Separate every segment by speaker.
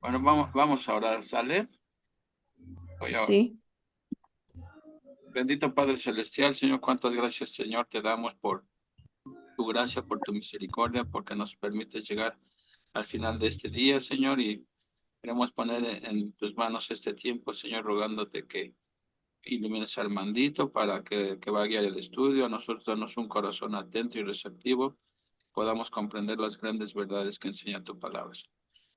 Speaker 1: Bueno, vamos a orar, ¿sale? Voy a...
Speaker 2: Sí,
Speaker 1: Bendito Padre Celestial, Señor, cuántas gracias, Señor, te damos por tu gracia, por tu misericordia, porque nos permite llegar al final de este día, Señor, y queremos poner en tus manos este tiempo, Señor, rogándote que ilumines al mandito para que va a guiar el estudio, a nosotros danos un corazón atento y receptivo, podamos comprender las grandes verdades que enseña tu palabra.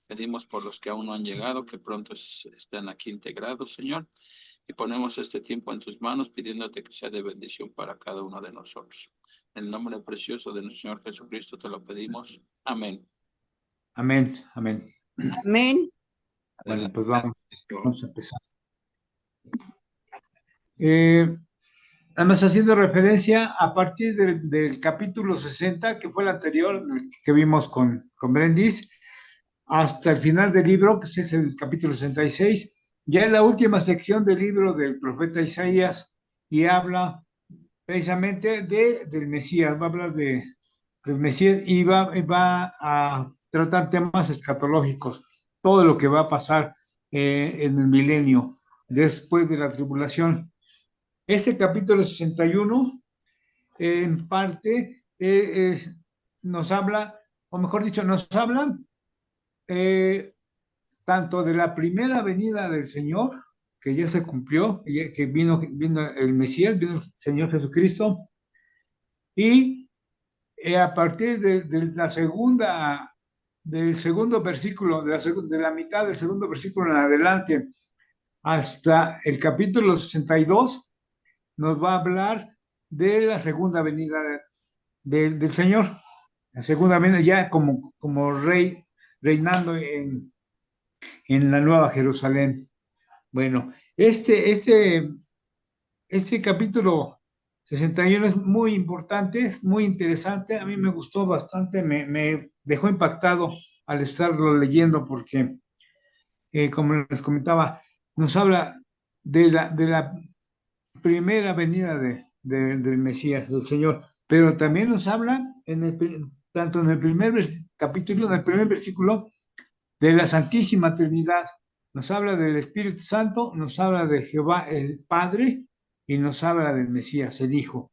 Speaker 1: Pedimos por los que aún no han llegado, que pronto estén aquí integrados, Señor, y ponemos este tiempo en tus manos, pidiéndote que sea de bendición para cada uno de nosotros. En el nombre precioso de nuestro Señor Jesucristo te lo pedimos. Amén.
Speaker 3: Amén, amén.
Speaker 2: amén.
Speaker 3: Bueno,
Speaker 1: Adelante.
Speaker 3: pues vamos a empezar. Eh, Nada más haciendo referencia a partir del capítulo 60, que fue el anterior, el que vimos con Brendis, hasta el final del libro, que es el capítulo 66, ya en la última sección del libro del profeta Isaías, y habla precisamente del Mesías, va a hablar del Mesías y va a tratar temas escatológicos, todo lo que va a pasar en el milenio, después de la tribulación. Este capítulo 61, en parte, nos habla, o mejor dicho, nos habla eh, tanto de la primera venida del Señor, que ya se cumplió, que vino el Mesías, vino el Señor Jesucristo, y a partir de la segunda, del segundo versículo, de la mitad del segundo versículo en adelante, hasta el capítulo 62, nos va a hablar de la segunda venida del Señor, la segunda venida ya como rey, reinando en la Nueva Jerusalén. Bueno, este capítulo 61 es muy importante, es muy interesante, a mí me gustó bastante, me dejó impactado al estarlo leyendo porque, como les comentaba, nos habla de la primera venida del Mesías, del Señor, pero también nos habla tanto en el primer capítulo, en el primer versículo, de la Santísima Trinidad. Nos habla del Espíritu Santo, nos habla de Jehová el Padre y nos habla del Mesías, el Hijo.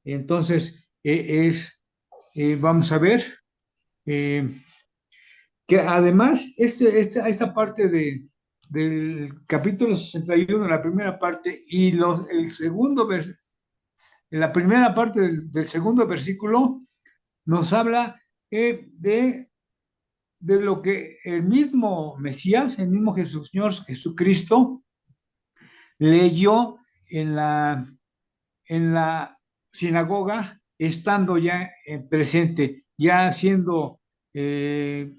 Speaker 3: Entonces, vamos a ver eh, que además esta parte del capítulo 61, la primera parte, y el segundo la primera parte del segundo versículo, nos habla de lo que el mismo Mesías, el mismo Señor Jesucristo, leyó en la sinagoga, estando ya presente, ya siendo eh,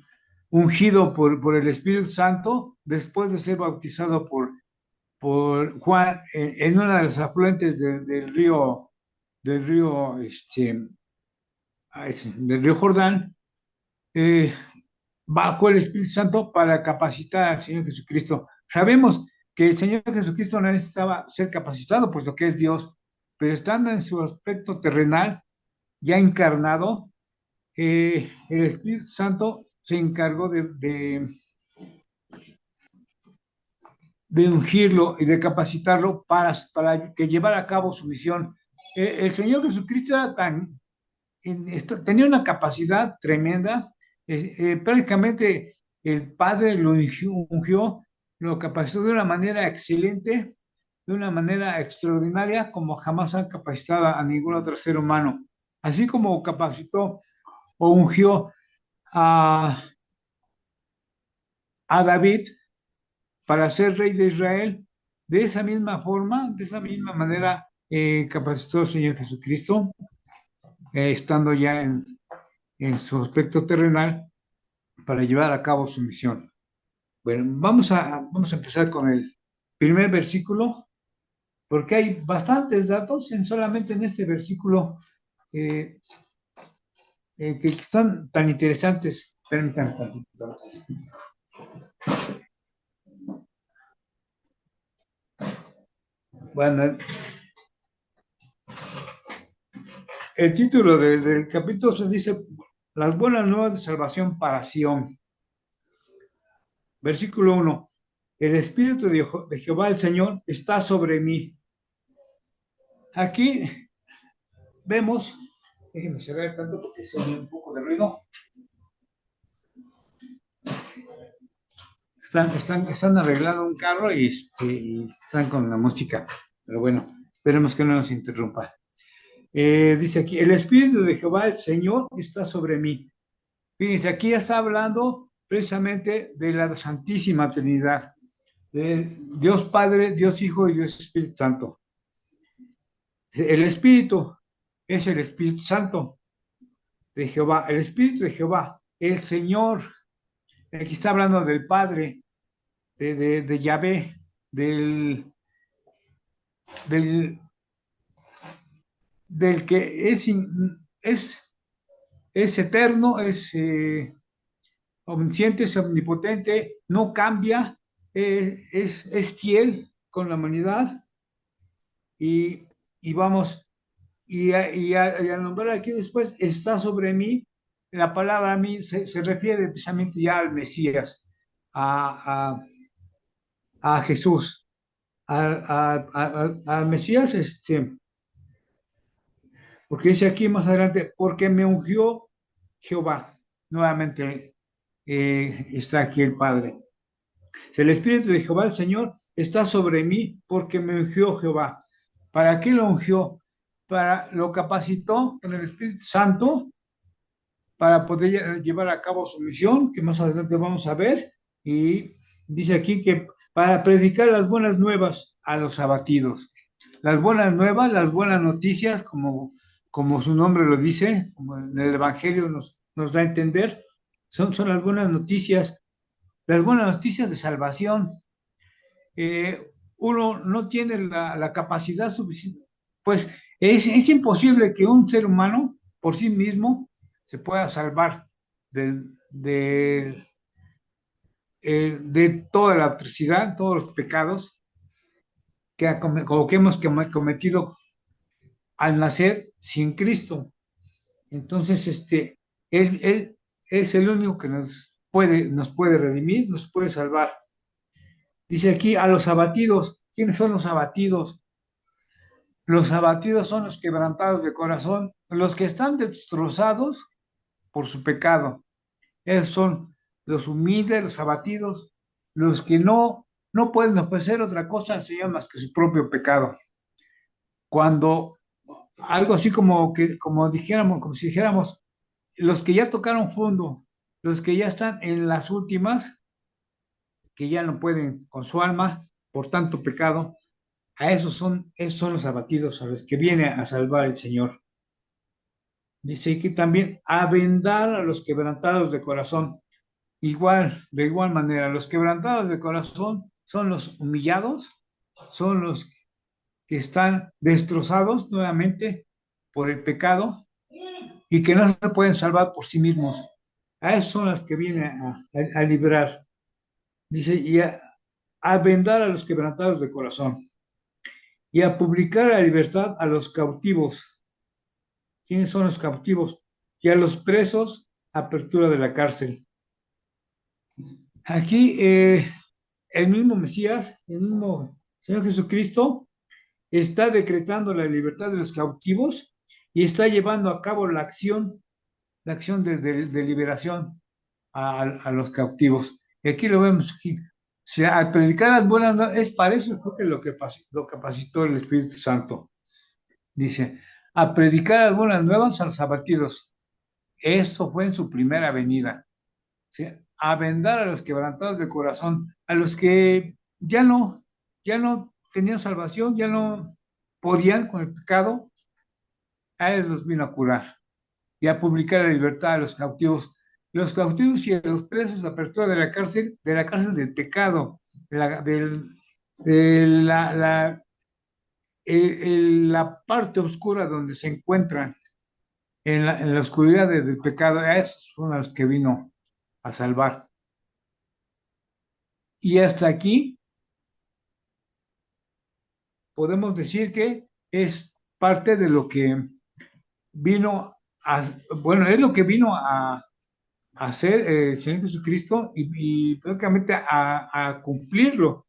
Speaker 3: ungido por el Espíritu Santo, después de ser bautizado por Juan en una de las afluentes del río, del río Jordán, eh, bajo el Espíritu Santo para capacitar al Señor Jesucristo. Sabemos que el Señor Jesucristo no necesitaba ser capacitado, puesto que es Dios, pero estando en su aspecto terrenal, ya encarnado, el Espíritu Santo se encargó de ungirlo y de capacitarlo para que llevara a cabo su misión. El Señor Jesucristo era tenía una capacidad tremenda, prácticamente el Padre lo ungió, lo capacitó de una manera excelente, de una manera extraordinaria, como jamás han capacitado a ningún otro ser humano. Así como capacitó o ungió a, a David para ser rey de Israel, de esa misma forma, de esa misma manera, capacitó al Señor Jesucristo, estando ya en su aspecto terrenal, para llevar a cabo su misión. Bueno, vamos a empezar con el primer versículo, porque hay bastantes datos solamente en este versículo eh, que están tan interesantes. Permítanme tantito. Bueno, el título del capítulo se dice Las buenas nuevas de salvación para Sion. Versículo 1. El Espíritu de Jehová el Señor está sobre mí. Aquí vemos, déjenme cerrar tanto porque se oye un poco de ruido. Están arreglando un carro y están con la música. Pero bueno, esperemos que no nos interrumpa. Dice aquí, el Espíritu de Jehová el Señor está sobre mí. Fíjense, aquí ya está hablando precisamente de la Santísima Trinidad, de Dios Padre, Dios Hijo y Dios Espíritu Santo. El Espíritu es el Espíritu Santo de Jehová, el Espíritu de Jehová, el Señor. Aquí está hablando del Padre, de Yahvé, del, del que es eterno, omnisciente, es omnipotente, no cambia, es fiel con la humanidad y, y vamos, y al nombrar aquí después, está sobre mí, la palabra a mí se refiere precisamente ya al Mesías, a, a Jesús, al Mesías, porque dice aquí más adelante, porque me ungió Jehová. Nuevamente está aquí el Padre. El Espíritu de Jehová, el Señor, está sobre mí porque me ungió Jehová. ¿Para qué lo ungió? Lo capacitó con el Espíritu Santo para poder llevar a cabo su misión, que más adelante vamos a ver. Y dice aquí que para predicar las buenas nuevas a los abatidos. Las buenas nuevas, las buenas noticias, como su nombre lo dice, como en el Evangelio nos da a entender, son las buenas noticias de salvación. Uno no tiene la capacidad suficiente, pues es imposible que un ser humano por sí mismo se pueda salvar de, de, de toda la atrocidad, todos los pecados que hemos cometido al nacer sin Cristo. Entonces, él es el único que nos puede redimir, nos puede salvar. Dice aquí a los abatidos. ¿Quiénes son los abatidos? Los abatidos son los quebrantados de corazón, los que están destrozados por su pecado. Esos son los humildes, los abatidos, los que no pueden ofrecer otra cosa al Señor más que su propio pecado. Cuando algo así como dijéramos, como si dijéramos, los que ya tocaron fondo, los que ya están en las últimas, que ya no pueden con su alma por tanto pecado, esos son los abatidos a los que viene a salvar el Señor. Dice que también a vendar a los quebrantados de corazón. De igual manera, los quebrantados de corazón son los humillados, son los que están destrozados nuevamente por el pecado y que no se pueden salvar por sí mismos. A esos son los que viene a librar. Dice, a vendar a los quebrantados de corazón y a publicar la libertad a los cautivos. ¿Quiénes son los cautivos? Y a los presos, apertura de la cárcel. Aquí el mismo Mesías, el mismo Señor Jesucristo, está decretando la libertad de los cautivos y está llevando a cabo la acción de liberación a los cautivos. Y aquí lo vemos aquí. O sea, al predicar las buenas, es para eso creo que lo capacitó el Espíritu Santo. Dice, a predicar las buenas nuevas a los abatidos. Eso fue en su primera venida. ¿Sí? A vendar a los quebrantados de corazón, a los que ya no tenían salvación, ya no podían con el pecado, a él los vino a curar y a publicar la libertad a los cautivos y a los presos, la apertura de la cárcel del pecado, de la parte oscura donde se encuentran en la oscuridad del pecado, a esos son los que vino a salvar. Y hasta aquí podemos decir que es parte de lo que vino bueno, es lo que vino hacer el Señor Jesucristo y prácticamente a cumplirlo.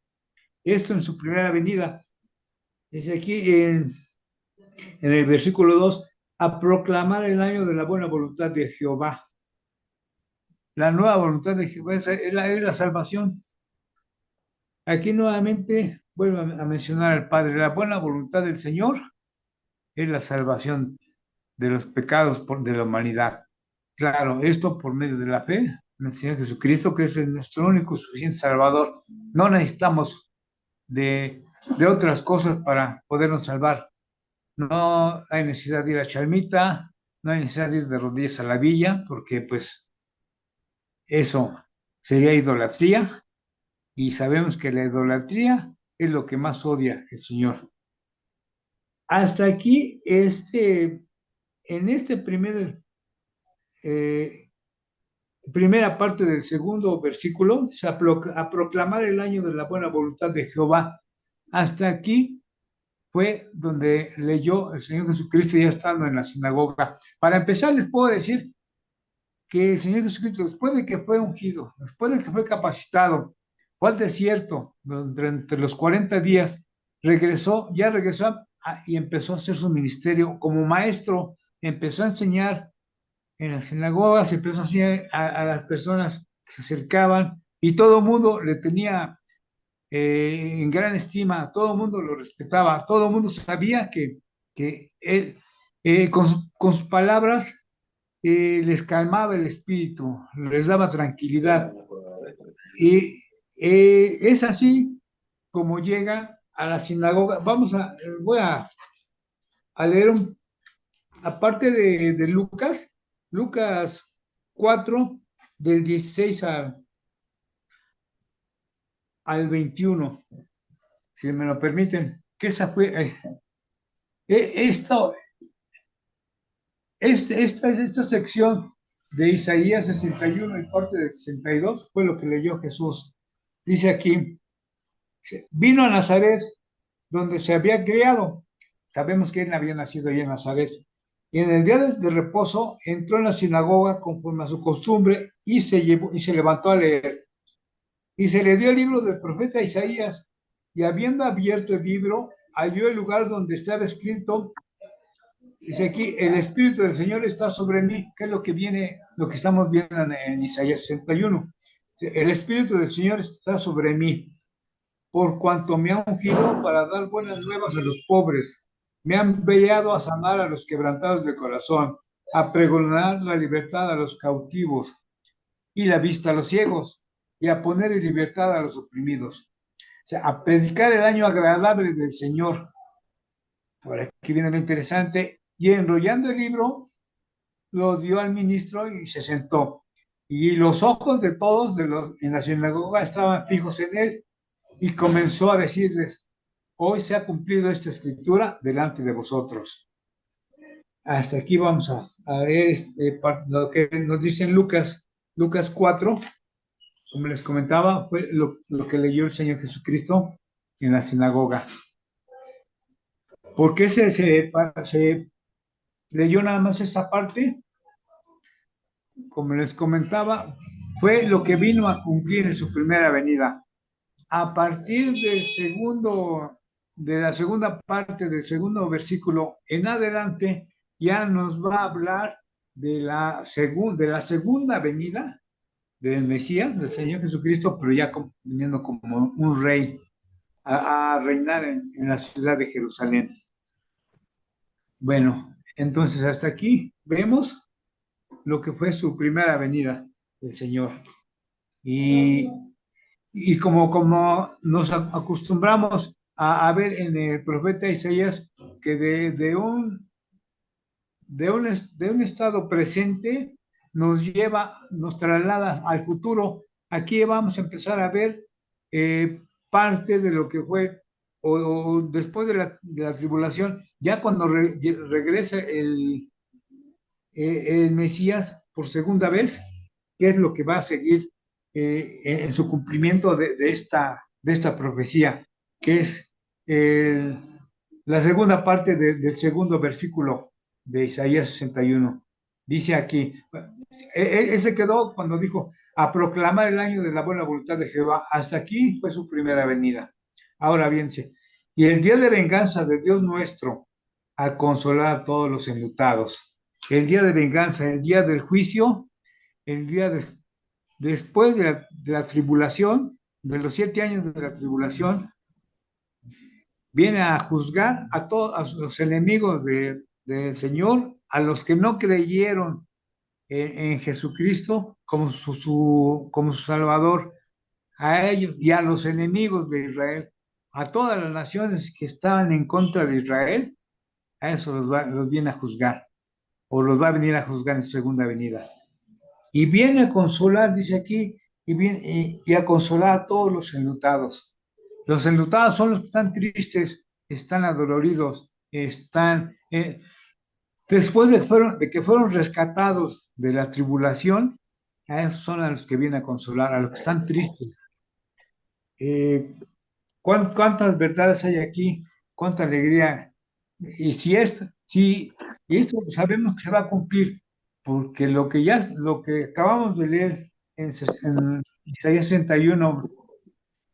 Speaker 3: Esto en su primera venida. Dice aquí en el versículo 2, a proclamar el año de la buena voluntad de Jehová. La nueva voluntad de Jehová es la salvación. Aquí nuevamente vuelvo a mencionar al Padre. La buena voluntad del Señor es la salvación de los pecados de la humanidad. Claro, esto por medio de la fe en el Señor Jesucristo, que es nuestro único suficiente Salvador. No necesitamos de otras cosas para podernos salvar. No hay necesidad de ir a Chalmita, no hay necesidad de ir de rodillas a la villa, porque pues eso sería idolatría, y sabemos que la idolatría es lo que más odia el Señor. Hasta aquí, en este eh, primera parte del segundo versículo, a proclamar el año de la buena voluntad de Jehová. Hasta aquí fue donde leyó el Señor Jesucristo ya estando en la sinagoga. Para empezar, les puedo decir que el Señor Jesucristo, después de que fue ungido, después de que fue capacitado, fue al desierto entre los 40 días, ya regresó y empezó a hacer su ministerio como maestro, empezó a enseñar en las sinagogas, empezó a enseñar a las personas que se acercaban y todo el mundo le tenía en gran estima, todo el mundo lo respetaba, todo el mundo sabía que él, con sus palabras, les calmaba el espíritu, les daba tranquilidad. Y es así como llega a la sinagoga. Voy a leer aparte de Lucas, Lucas 4, del 16 al 21, si me lo permiten, que esa fue, esto, esta sección de Isaías 61 y parte de 62 fue lo que leyó Jesús. Dice aquí, vino a Nazaret, donde se había criado. Sabemos que él había nacido allí en Nazaret. Y en el día de reposo entró en la sinagoga conforme a su costumbre y se levantó a leer. Y se le dio el libro del profeta Isaías. Y habiendo abierto el libro, halló el lugar donde estaba escrito. Dice aquí, el Espíritu del Señor está sobre mí, que es lo que viene, lo que estamos viendo en Isaías 61. El Espíritu del Señor está sobre mí, por cuanto me ha ungido para dar buenas nuevas a los pobres. Me han enviado a sanar a los quebrantados de corazón, a pregonar la libertad a los cautivos y la vista a los ciegos, y a poner en libertad a los oprimidos. O sea, a predicar el año agradable del Señor. Ahora aquí viene lo interesante. Y enrollando el libro, lo dio al ministro y se sentó. Y los ojos de todos en la sinagoga estaban fijos en él y comenzó a decirles, hoy se ha cumplido esta escritura delante de vosotros. Hasta aquí vamos a ver lo que nos dice en Lucas 4, como les comentaba, fue lo que leyó el Señor Jesucristo en la sinagoga. ¿Por qué se leyó nada más esa parte? Como les comentaba, fue lo que vino a cumplir en su primera venida. A partir de la segunda parte del segundo versículo en adelante, ya nos va a hablar de la segunda venida del Mesías, del Señor Jesucristo, pero ya viniendo como un rey a reinar en la ciudad de Jerusalén. Bueno, entonces hasta aquí vemos lo que fue su primera venida del Señor. Y como nos acostumbramos a ver en el profeta Isaías, que de un estado presente nos traslada al futuro. Aquí vamos a empezar a ver parte de lo que fue, o después de la tribulación, ya cuando regresa el Mesías por segunda vez, qué es lo que va a seguir en su cumplimiento de esta profecía, que es la segunda parte del segundo versículo de Isaías 61. Dice aquí, él se quedó cuando dijo, a proclamar el año de la buena voluntad de Jehová. Hasta aquí fue su primera venida. Ahora bien, dice, y el día de venganza de Dios nuestro, a consolar a todos los enlutados. El día de venganza, el día del juicio, el día después de la tribulación, de los 7 años de la tribulación, viene a juzgar a todos los enemigos del Señor, a los que no creyeron en Jesucristo como como su Salvador, a ellos y a los enemigos de Israel, a todas las naciones que estaban en contra de Israel, a eso los viene a juzgar, o los va a venir a juzgar en su segunda venida. Y viene a consolar, dice aquí, y a consolar a todos los enlutados. Los enlutados son los que están tristes, están adoloridos, están, después de que fueron rescatados de la tribulación, a esos son a los que viene a consolar, a los que están tristes. ¿Cuántas verdades hay aquí? ¿Cuánta alegría? Y y esto sabemos que se va a cumplir, porque lo que acabamos de leer en Isaías 61,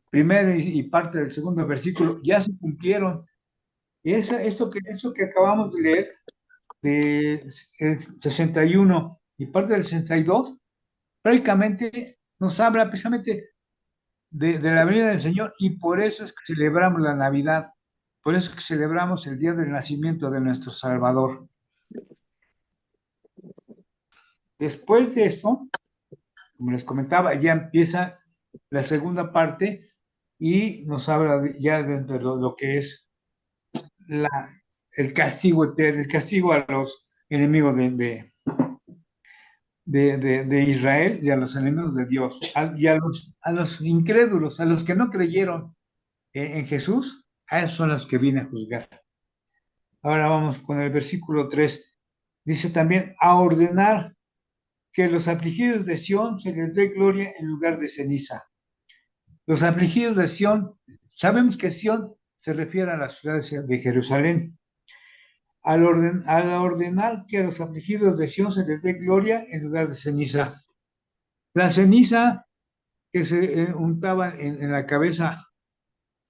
Speaker 3: primero y parte del segundo versículo, ya se cumplieron. Y eso que acabamos de leer, de el 61 y parte del 62, prácticamente nos habla precisamente de la venida del Señor, y por eso es que celebramos la Navidad, por eso es que celebramos el día del nacimiento de nuestro Salvador. Después de esto, como les comentaba, ya empieza la segunda parte y nos habla ya de lo que es la, el castigo eterno, el castigo a los enemigos de Israel y a los enemigos de Dios, y a los incrédulos, a los que no creyeron en Jesús, a esos son los que viene a juzgar. Ahora vamos con el versículo 3. Dice también, a ordenar que los afligidos de Sión se les dé gloria en lugar de ceniza. Los afligidos de Sión, sabemos que Sión se refiere a la ciudad de Jerusalén. Al ordenar que a los afligidos de Sión se les dé gloria en lugar de ceniza. La ceniza que se untaba en la cabeza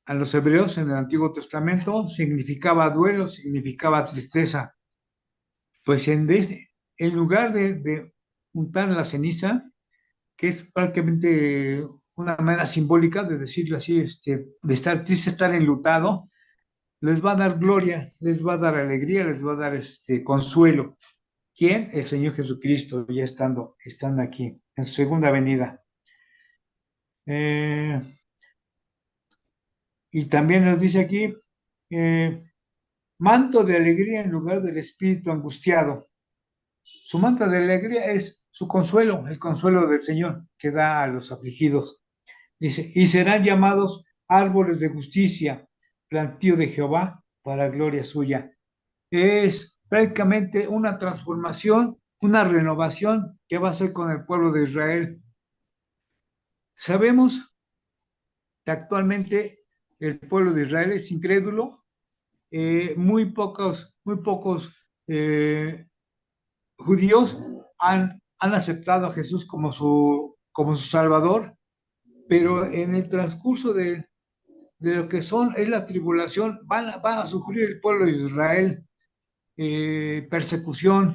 Speaker 3: a los hebreos en el Antiguo Testamento significaba duelo, significaba tristeza. Pues en lugar de untar la ceniza, que es prácticamente una manera simbólica de decirlo así, de estar triste, estar enlutado, les va a dar gloria, les va a dar alegría, les va a dar consuelo. ¿Quién? El Señor Jesucristo, ya estando aquí, en su segunda venida. Eh, y también nos dice aquí, eh, manto de alegría en lugar del espíritu angustiado. Su manto de alegría es su consuelo, el consuelo del Señor que da a los afligidos. Dice, y serán llamados árboles de justicia, plantío de Jehová para gloria suya. Es prácticamente una transformación, una renovación que va a hacer con el pueblo de Israel. Sabemos que actualmente el pueblo de Israel es incrédulo, muy pocos judíos han aceptado a Jesús como su Salvador, pero en el transcurso de lo que es la tribulación, va a sufrir el pueblo de Israel persecución,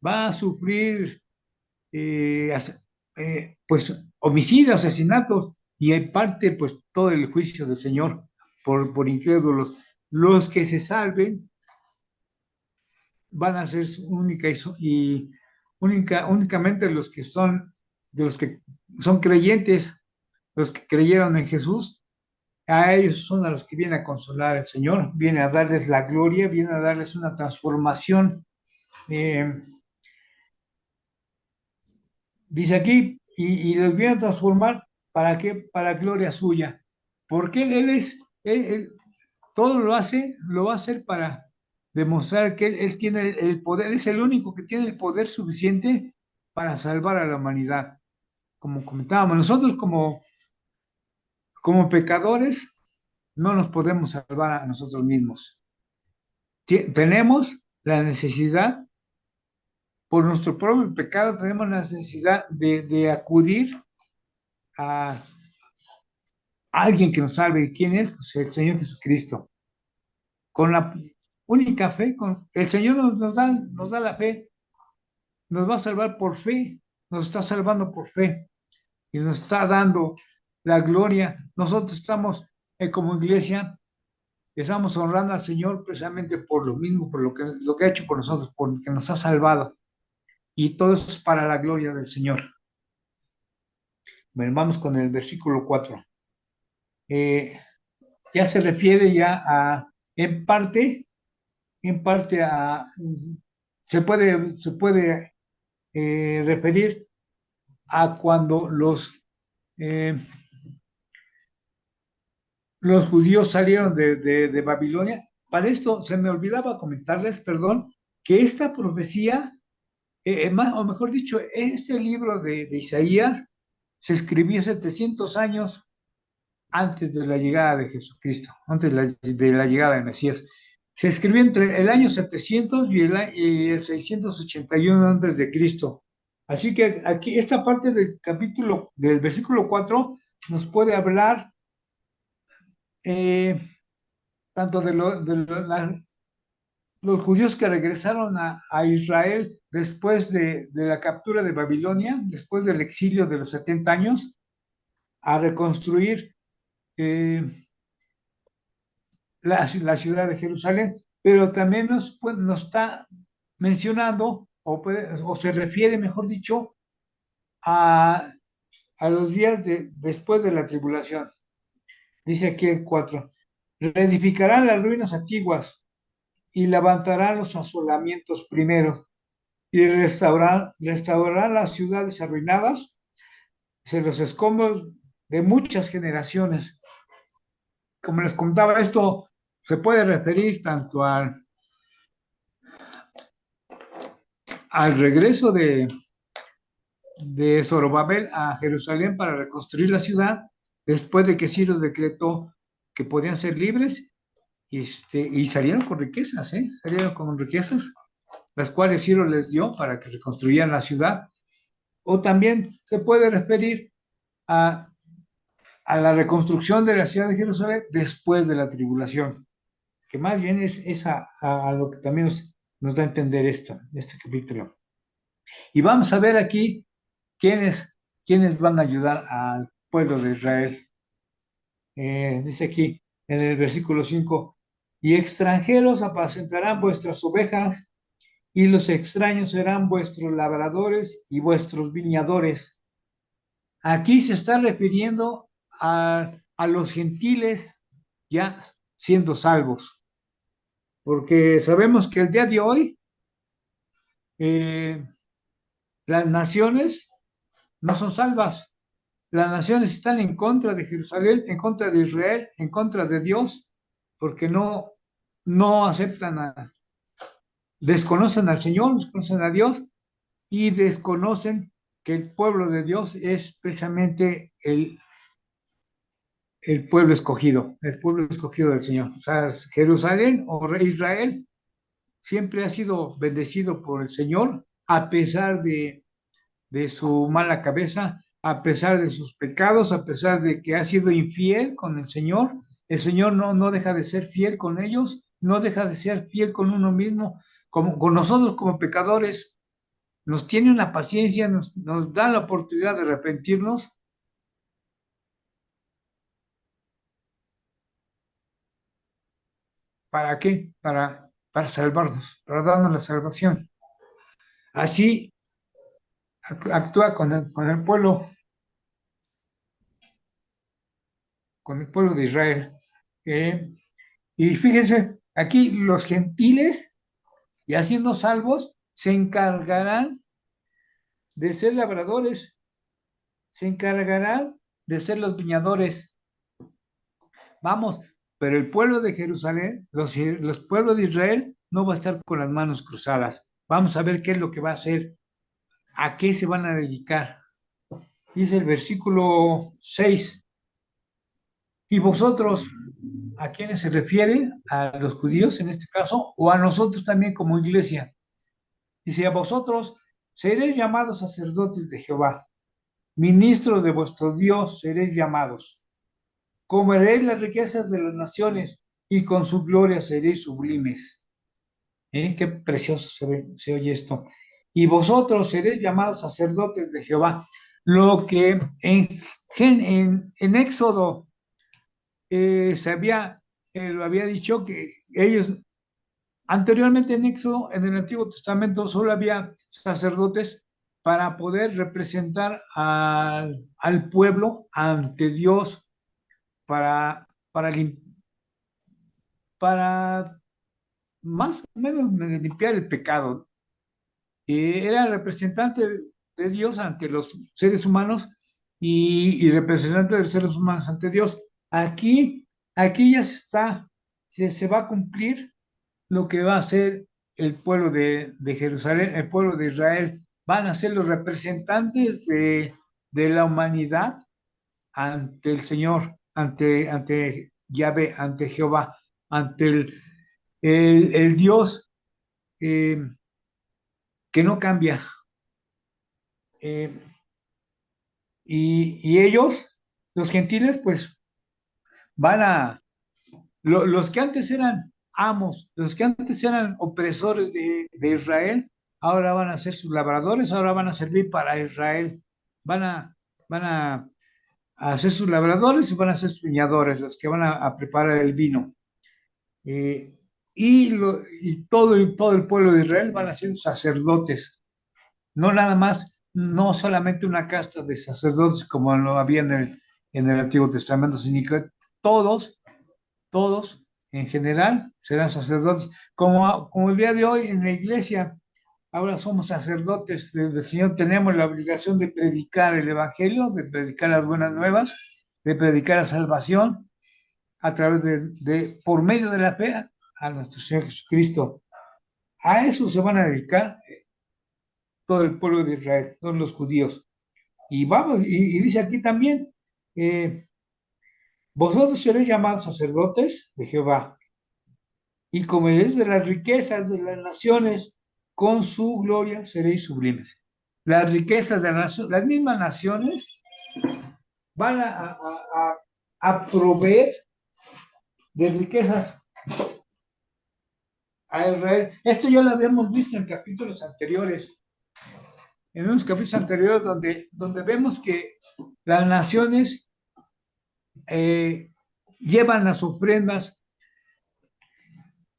Speaker 3: va a sufrir pues homicidios, asesinatos, y en parte pues todo el juicio del Señor por incrédulos. Los que se salven van a ser únicamente los que son creyentes, los que creyeron en Jesús. A ellos son a los que viene a consolar el Señor, viene a darles la gloria, viene a darles una transformación. Dice aquí, y los viene a transformar, ¿para qué? Para gloria suya. Porque todo lo va a hacer para demostrar que él tiene el poder, es el único que tiene el poder suficiente para salvar a la humanidad. Como comentábamos, nosotros como pecadores no nos podemos salvar a nosotros mismos. Tenemos la necesidad, por nuestro propio pecado tenemos la necesidad de acudir a alguien que nos salve. ¿Quién es? Pues el Señor Jesucristo. Con la única fe, el Señor nos da la fe, nos va a salvar por fe, nos está salvando por fe y nos está dando la gloria. Nosotros estamos como iglesia, estamos honrando al Señor precisamente por lo mismo, por lo que ha hecho por nosotros, porque nos ha salvado. Y todo eso es para la gloria del Señor. Bueno, vamos con el versículo 4. Ya se refiere ya en parte se puede referir a cuando eh, los judíos salieron de Babilonia. Para esto se me olvidaba comentarles, perdón, que esta profecía, o mejor dicho, este libro de Isaías se escribió 700 años antes de la llegada de Jesucristo, antes de la llegada de Mesías. Se escribió entre el año 700 y el 681 antes de Cristo. Así que aquí esta parte del capítulo, del versículo 4, nos puede hablar eh, tanto los judíos que regresaron a Israel después de la captura de Babilonia, después del exilio de los 70 años, a reconstruir eh, la ciudad de Jerusalén, pero también nos está mencionando, o se refiere, mejor dicho, a los días después de la tribulación. Dice aquí el 4, reedificarán las ruinas antiguas y levantarán los asolamientos primeros y restaurarán las ciudades arruinadas, se los escombros de muchas generaciones. Como les contaba, esto se puede referir tanto al regreso de Zorobabel a Jerusalén para reconstruir la ciudad, después de que Ciro decretó que podían ser libres, y salieron con riquezas, salieron con riquezas, las cuales Ciro les dio para que reconstruyeran la ciudad. O también se puede referir a la reconstrucción de la ciudad de Jerusalén después de la tribulación, que más bien es a lo que también nos da a entender este capítulo. Y vamos a ver aquí quiénes van a ayudar al pueblo de Israel. Dice aquí en el versículo 5, y extranjeros apacentarán vuestras ovejas, y los extraños serán vuestros labradores y vuestros viñadores. Aquí se está refiriendo a los gentiles ya siendo salvos, porque sabemos que el día de hoy las naciones no son salvas. Las naciones están en contra de Jerusalén, en contra de Israel, en contra de Dios, porque no aceptan, desconocen al Señor, desconocen a Dios y desconocen que el pueblo de Dios es precisamente el pueblo escogido del Señor. O sea, Jerusalén o Israel siempre ha sido bendecido por el Señor, a pesar de su mala cabeza, a pesar de sus pecados, a pesar de que ha sido infiel con el Señor no deja de ser fiel con ellos, no deja de ser fiel con uno mismo, como con nosotros como pecadores, nos tiene una paciencia, nos da la oportunidad de arrepentirnos. ¿Para qué? Para salvarnos, para darnos la salvación. Así actúa con el pueblo de Israel. Y fíjense, aquí los gentiles, ya siendo salvos, se encargarán de ser labradores, se encargarán de ser los viñadores. Vamos, pero el pueblo de Jerusalén, los pueblos de Israel, no va a estar con las manos cruzadas. Vamos a ver qué es lo que va a hacer, a qué se van a dedicar. Dice el versículo 6, y vosotros, ¿a quiénes se refiere? A los judíos en este caso, o a nosotros también como iglesia. Dice, a vosotros seréis llamados sacerdotes de Jehová, ministros de vuestro Dios seréis llamados. Comeréis las riquezas de las naciones y con su gloria seréis sublimes. Qué precioso se oye esto. Y vosotros seréis llamados sacerdotes de Jehová. Lo que en Éxodo lo había dicho que ellos, anteriormente en Éxodo, en el Antiguo Testamento, solo había sacerdotes para poder representar al pueblo ante Dios, para, para más o menos limpiar el pecado. Era representante de Dios ante los seres humanos y representante de los seres humanos ante Dios. Aquí ya se va a cumplir lo que va a ser el pueblo de Jerusalén, el pueblo de Israel. Van a ser los representantes de la humanidad ante el Señor, ante Yahvé, ante Jehová, ante el Dios eh, que no cambia. Eh, y ellos, los gentiles, pues van los que antes eran amos, los que antes eran opresores de Israel, ahora van a ser sus labradores, ahora van a servir para Israel, van a, van a ser sus labradores y van a ser sus viñadores, los que van a preparar el vino. Eh, y todo el pueblo de Israel van a ser sacerdotes, no nada más, no solamente una casta de sacerdotes como lo había en el Antiguo Testamento, sino que todos, todos en general serán sacerdotes, como el día de hoy en la iglesia. Ahora somos sacerdotes del Señor, tenemos la obligación de predicar el Evangelio, de predicar las buenas nuevas, de predicar la salvación a través por medio de la fe a nuestro Señor Jesucristo. A eso se van a dedicar todo el pueblo de Israel, todos los judíos. Y vamos, y dice aquí también, eh, vosotros seréis llamados sacerdotes de Jehová, y comeréis de las riquezas de las naciones, con su gloria seréis sublimes. Las riquezas de las mismas naciones van a proveer de riquezas a Israel. Esto ya lo habíamos visto en capítulos anteriores, en unos capítulos anteriores donde vemos que las naciones llevan las ofrendas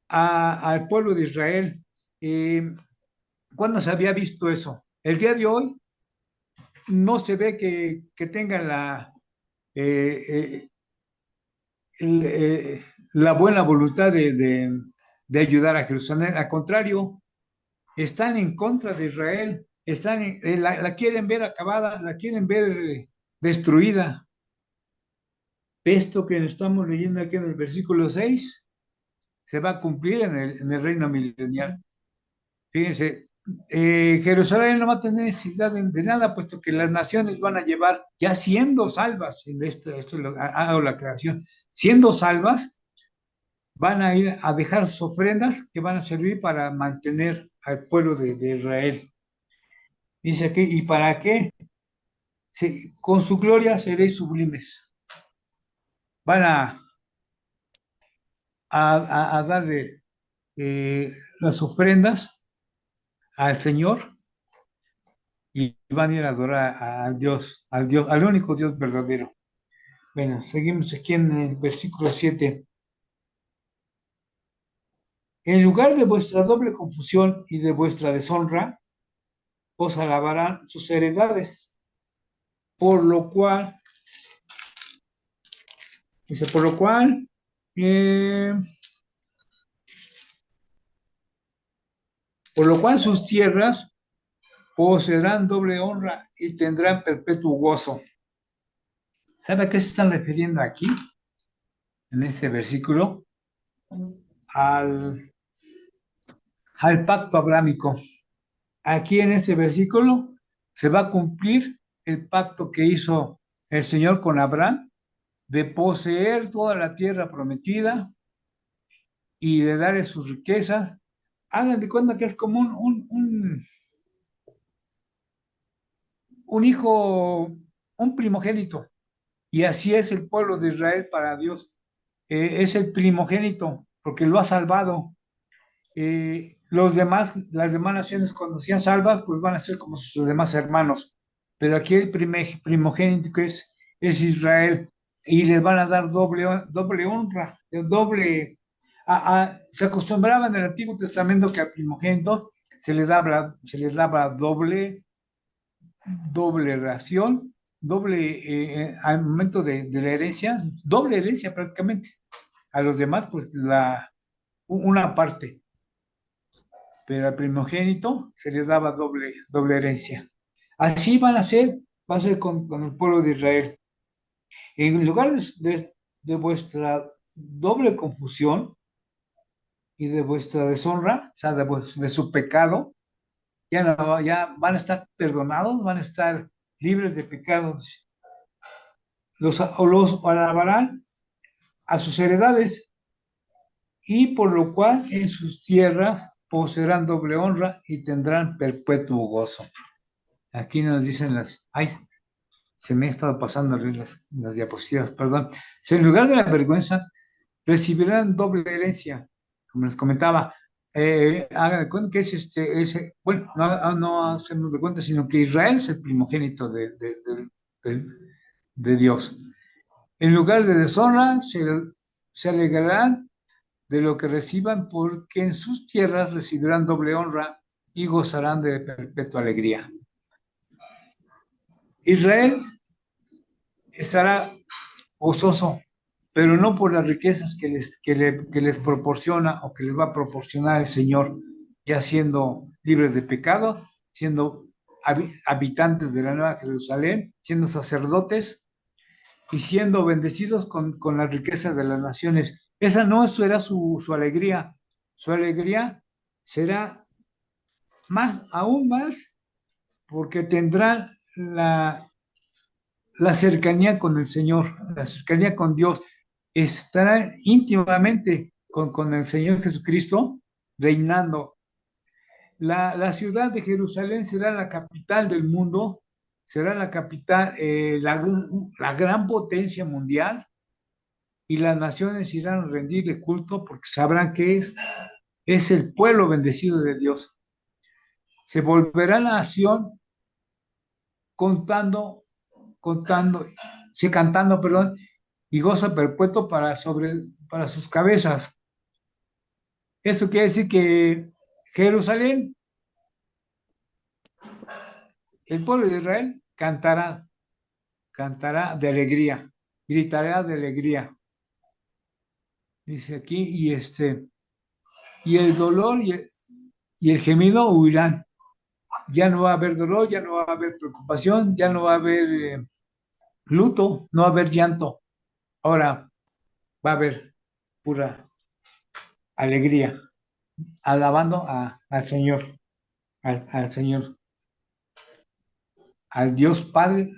Speaker 3: al pueblo de Israel. ¿Cuándo se había visto eso? El día de hoy no se ve que tengan eh, la buena voluntad de ayudar a Jerusalén. Al contrario, están en contra de Israel, la quieren ver acabada, la quieren ver destruida. Esto que estamos leyendo aquí en el versículo 6 se va a cumplir en el reino milenial. Fíjense, Jerusalén no va a tener necesidad de nada, puesto que las naciones van a llevar, ya siendo salvas, hago la aclaración, siendo salvas, van a ir a dejar sus ofrendas que van a servir para mantener al pueblo de Israel. Dice aquí, ¿y para qué? Sí, con su gloria seréis sublimes. Van a darle las ofrendas al Señor y van a ir a adorar al Dios, al único Dios verdadero. Bueno, seguimos aquí en el versículo 7. En lugar de vuestra doble confusión y de vuestra deshonra, os alabarán sus heredades, por lo cual, dice, eh, por lo cual sus tierras poseerán doble honra y tendrán perpetuo gozo. ¿Sabe a qué se están refiriendo aquí? En este versículo, al, al pacto abrámico. Aquí en este versículo se va a cumplir el pacto que hizo el Señor con Abraham de poseer toda la tierra prometida y de darle sus riquezas. Hagan de cuenta que es como un hijo, un primogénito. Y así es el pueblo de Israel para Dios. Es el primogénito, porque lo ha salvado. Las demás naciones, cuando sean salvas, pues van a ser como sus demás hermanos. Pero aquí el primogénito que es Israel, y les van a dar doble honra, se acostumbraba en el Antiguo Testamento que al primogénito se les daba doble ración, al momento de la herencia, doble herencia prácticamente. A los demás, pues una parte, pero al primogénito se les daba doble herencia. Así va a ser con el pueblo de Israel. En lugar de vuestra doble confusión y de vuestra deshonra, o sea, de su pecado, ya van a estar perdonados, van a estar libres de pecados. Los alabarán a sus heredades, y por lo cual en sus tierras poseerán doble honra y tendrán perpetuo gozo. Aquí nos dicen ay, se me ha estado pasando las diapositivas, perdón. Si en lugar de la vergüenza, recibirán doble herencia, como les comentaba. Hagan de cuenta que es bueno, no hacemos de cuenta, sino que Israel es el primogénito de, de Dios. En lugar de deshonra, se alegrarán de lo que reciban, porque en sus tierras recibirán doble honra y gozarán de perpetua alegría. Israel estará gozoso, pero no por las riquezas que les proporciona o que les va a proporcionar el Señor, ya siendo libres de pecado, siendo habitantes de la Nueva Jerusalén, siendo sacerdotes y siendo bendecidos con las riquezas de las naciones. Esa no será su alegría. Su alegría será aún más, porque tendrán la cercanía con el Señor, la cercanía con Dios, estará íntimamente con el Señor Jesucristo reinando. La ciudad de Jerusalén será la capital del mundo, será la capital, la gran potencia mundial, y las naciones irán a rendirle culto porque sabrán que es el pueblo bendecido de Dios. Se volverá nación contando, contando, sí, cantando, perdón, y goza perpetuo para sus cabezas. Eso quiere decir que Jerusalén, el pueblo de Israel, cantará de alegría, gritará de alegría. Dice aquí, y el dolor y el gemido huirán. Ya no va a haber dolor, ya no va a haber preocupación, ya no va a haber luto, no va a haber llanto. Ahora va a haber pura alegría, alabando al Señor, al Señor, al Dios Padre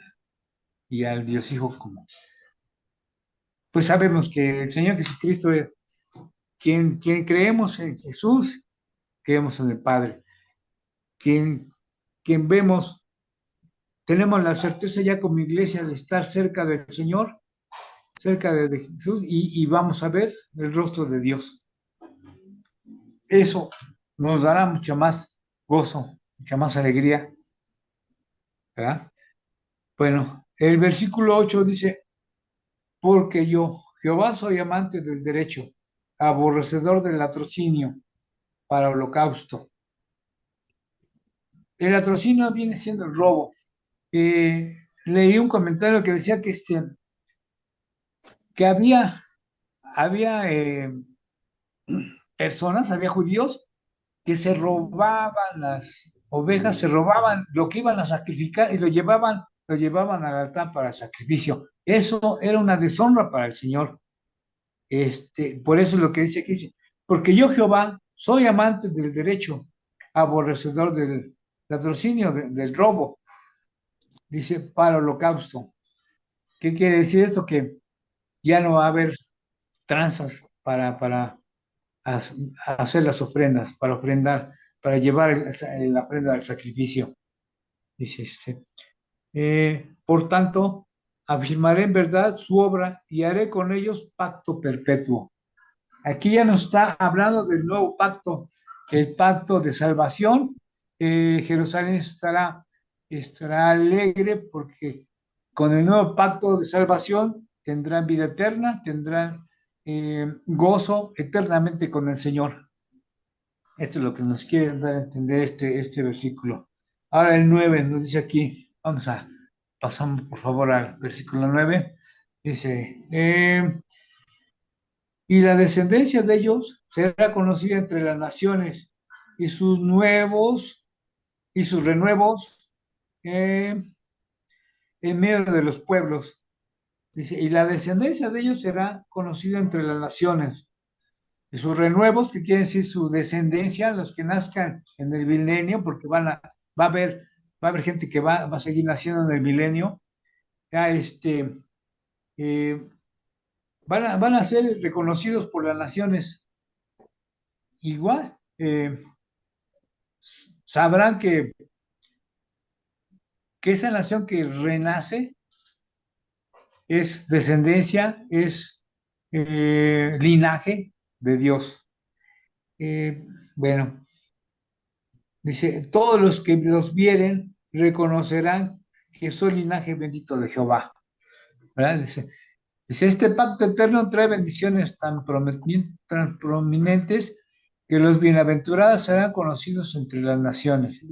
Speaker 3: y al Dios Hijo común. Pues sabemos que el Señor Jesucristo es quien creemos en Jesús, creemos en el Padre. Quien, quien vemos, tenemos la certeza ya como iglesia de estar cerca del Señor, cerca de Jesús, y vamos a ver el rostro de Dios. Eso nos dará mucha más gozo, mucha más alegría, ¿verdad? Bueno, el versículo 8 dice: porque yo, Jehová, soy amante del derecho, aborrecedor del latrocinio para holocausto. El latrocinio viene siendo el robo. Leí un comentario que decía que había personas, había judíos que se robaban las ovejas, se robaban lo que iban a sacrificar y lo llevaban al altar para sacrificio. Eso era una deshonra para el Señor. Por eso es lo que dice aquí: porque yo, Jehová, soy amante del derecho, aborrecedor del latrocinio, del robo. Dice, para holocausto. ¿Qué quiere decir esto? Que ya no va a haber tranzas para hacer las ofrendas, para ofrendar, para llevar la ofrenda al sacrificio. Dice Por tanto, afirmaré en verdad su obra y haré con ellos pacto perpetuo. Aquí ya nos está hablando del nuevo pacto, el pacto de salvación. Jerusalén estará alegre porque con el nuevo pacto de salvación tendrán vida eterna, tendrán gozo eternamente con el Señor. Esto es lo que nos quiere dar a entender este versículo. Ahora el 9 nos dice aquí, pasamos por favor al versículo 9. Dice, y la descendencia de ellos será conocida entre las naciones, y sus nuevos y sus renuevos eh, en medio de los pueblos. Dice, y la descendencia de ellos será conocida entre las naciones, y sus renuevos, que quiere decir su descendencia, los que nazcan en el milenio, porque va a haber, va a haber gente que va a seguir naciendo en el milenio, ya eh, van a ser reconocidos por las naciones. Igual, sabrán que esa nación que renace es descendencia, es linaje de Dios. Bueno, dice, todos los que los vieren reconocerán que soy linaje bendito de Jehová. ¿Verdad? Dice, este pacto eterno trae bendiciones tan prominentes que los bienaventurados serán conocidos entre las naciones.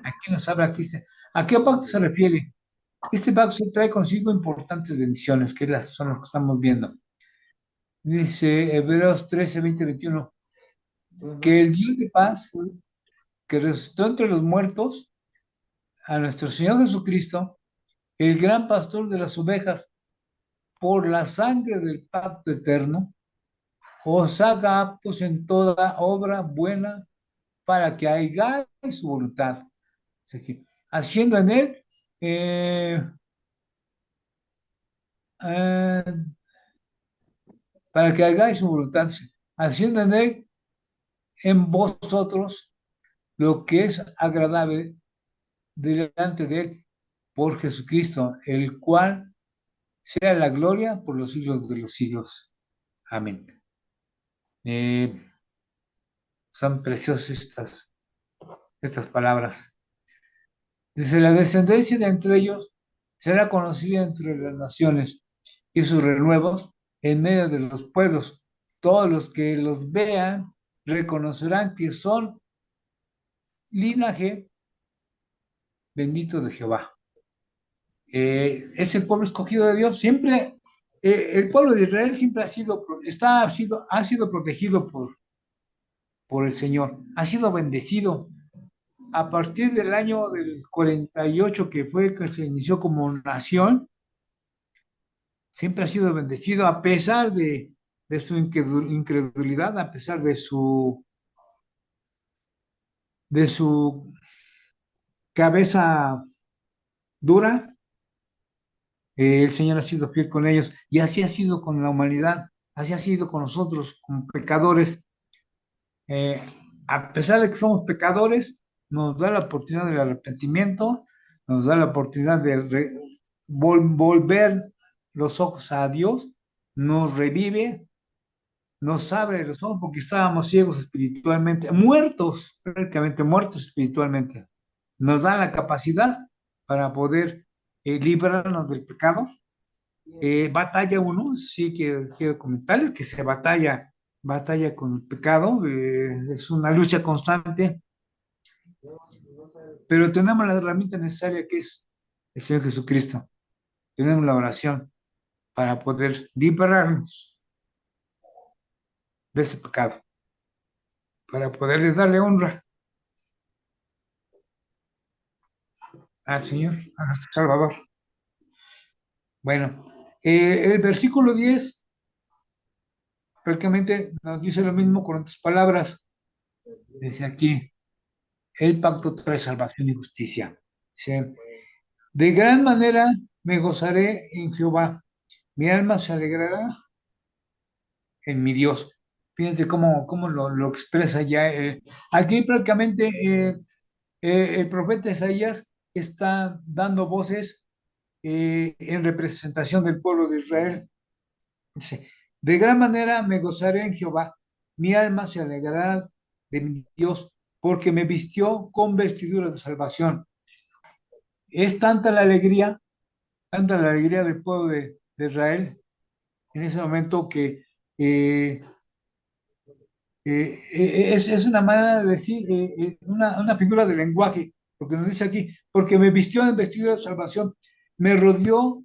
Speaker 3: Aquí nos habla, aquí dice, ¿a qué pacto se refiere? Este pacto se trae consigo importantes bendiciones, que son las que estamos viendo. Dice Hebreos 13, 20, 21, que el Dios de paz, que resucitó entre los muertos a nuestro Señor Jesucristo, el gran pastor de las ovejas, por la sangre del pacto eterno, os haga aptos en toda obra buena para que hagáis su voluntad. Haciendo en él eh, eh, para que hagáis su voluntad, haciendo en él en vosotros lo que es agradable delante de él por Jesucristo, el cual sea la gloria por los siglos de los siglos. Amén. Eh, Son preciosas estas palabras. Dice, la descendencia de entre ellos será conocida entre las naciones y sus renuevos en medio de los pueblos. Todos los que los vean reconocerán que son linaje bendito de Jehová. Es el pueblo escogido de Dios. Siempre, el pueblo de Israel siempre ha sido protegido por el Señor, ha sido bendecido. A partir del año del 48, que fue que se inició como nación, siempre ha sido bendecido a pesar de su incredulidad, a pesar de su cabeza dura. El Señor ha sido fiel con ellos y así ha sido con la humanidad, así ha sido con nosotros, como pecadores. Eh, a pesar de que somos pecadores, nos da la oportunidad del arrepentimiento, nos da la oportunidad de volver los ojos a Dios, nos revive, nos abre los ojos porque estábamos ciegos espiritualmente, muertos, prácticamente muertos espiritualmente. Nos da la capacidad para poder librarnos del pecado. Batalla uno, sí que quiero comentarles que se batalla con el pecado, es una lucha constante, pero tenemos la herramienta necesaria que es el Señor Jesucristo. Tenemos la oración para poder liberarnos de ese pecado, para poderle darle honra al Señor, a nuestro Salvador. Bueno, el versículo 10 prácticamente nos dice lo mismo con otras palabras. Dice aquí, el pacto trae salvación y justicia. Dice, de gran manera me gozaré en Jehová, mi alma se alegrará en mi Dios. Fíjense cómo lo expresa ya. Aquí prácticamente el profeta Isaías está dando voces en representación del pueblo de Israel. Dice, de gran manera me gozaré en Jehová, mi alma se alegrará de mi Dios, porque me vistió con vestiduras de salvación. Es tanta la alegría del pueblo de Israel en ese momento que eh, es una manera de decir, una figura de lenguaje, porque nos dice aquí, porque me vistió en vestido de salvación, me rodeó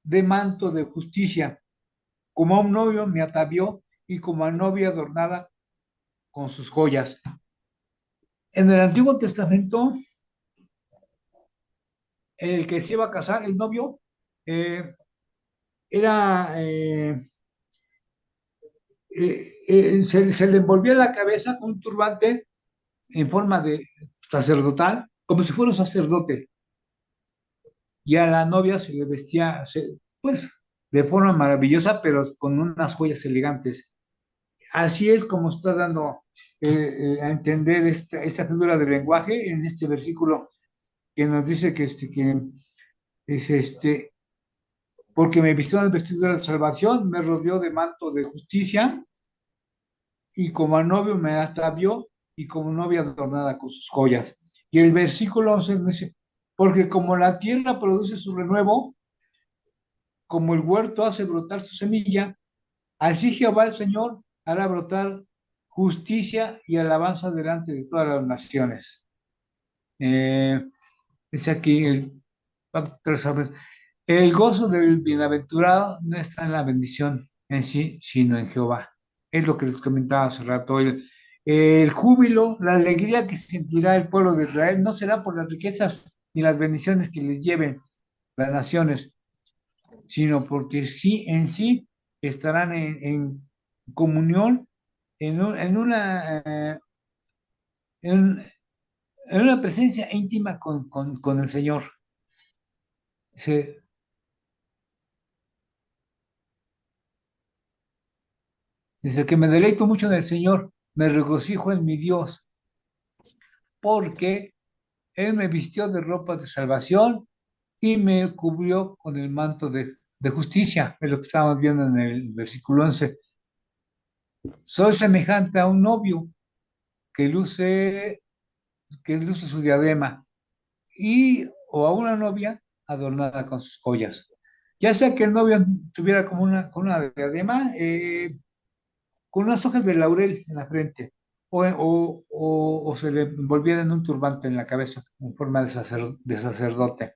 Speaker 3: de manto de justicia, como a un novio me atavió y como a novia adornada con sus joyas. En el Antiguo Testamento, el que se iba a casar, el novio, eh, era, se le envolvía la cabeza con un turbante en forma de sacerdotal, como si fuera un sacerdote, y a la novia se le vestía, pues, de forma maravillosa, pero con unas joyas elegantes. Así es como está dando a entender esta figura del lenguaje en este versículo que nos dice que es porque me vistió en vestido de salvación, me rodeó de manto de justicia, y como a novio me atavió, y como novia adornada con sus joyas. Y el versículo 11 dice, porque como la tierra produce su renuevo, como el huerto hace brotar su semilla, así Jehová el Señor hará brotar justicia y alabanza delante de todas las naciones. Eh, Dice aquí el gozo del bienaventurado no está en la bendición en sí, sino en Jehová. Es lo que les comentaba hace rato. El júbilo, la alegría que sentirá el pueblo de Israel no será por las riquezas ni las bendiciones que les lleven las naciones, sino porque sí en sí estarán en comunión, en en, en una presencia íntima con el Señor. Se, Dice que me deleito mucho en el Señor, me regocijo en mi Dios, porque Él me vistió de ropas de salvación y me cubrió con el manto de justicia. Es lo que estábamos viendo en el versículo 11. Soy semejante a un novio que luce, que luce su diadema y o a una novia adornada con sus joyas. Ya sea que el novio tuviera como con una diadema, con unas hojas de laurel en la frente, o se le envolviera en un turbante en la cabeza en forma de sacerdote.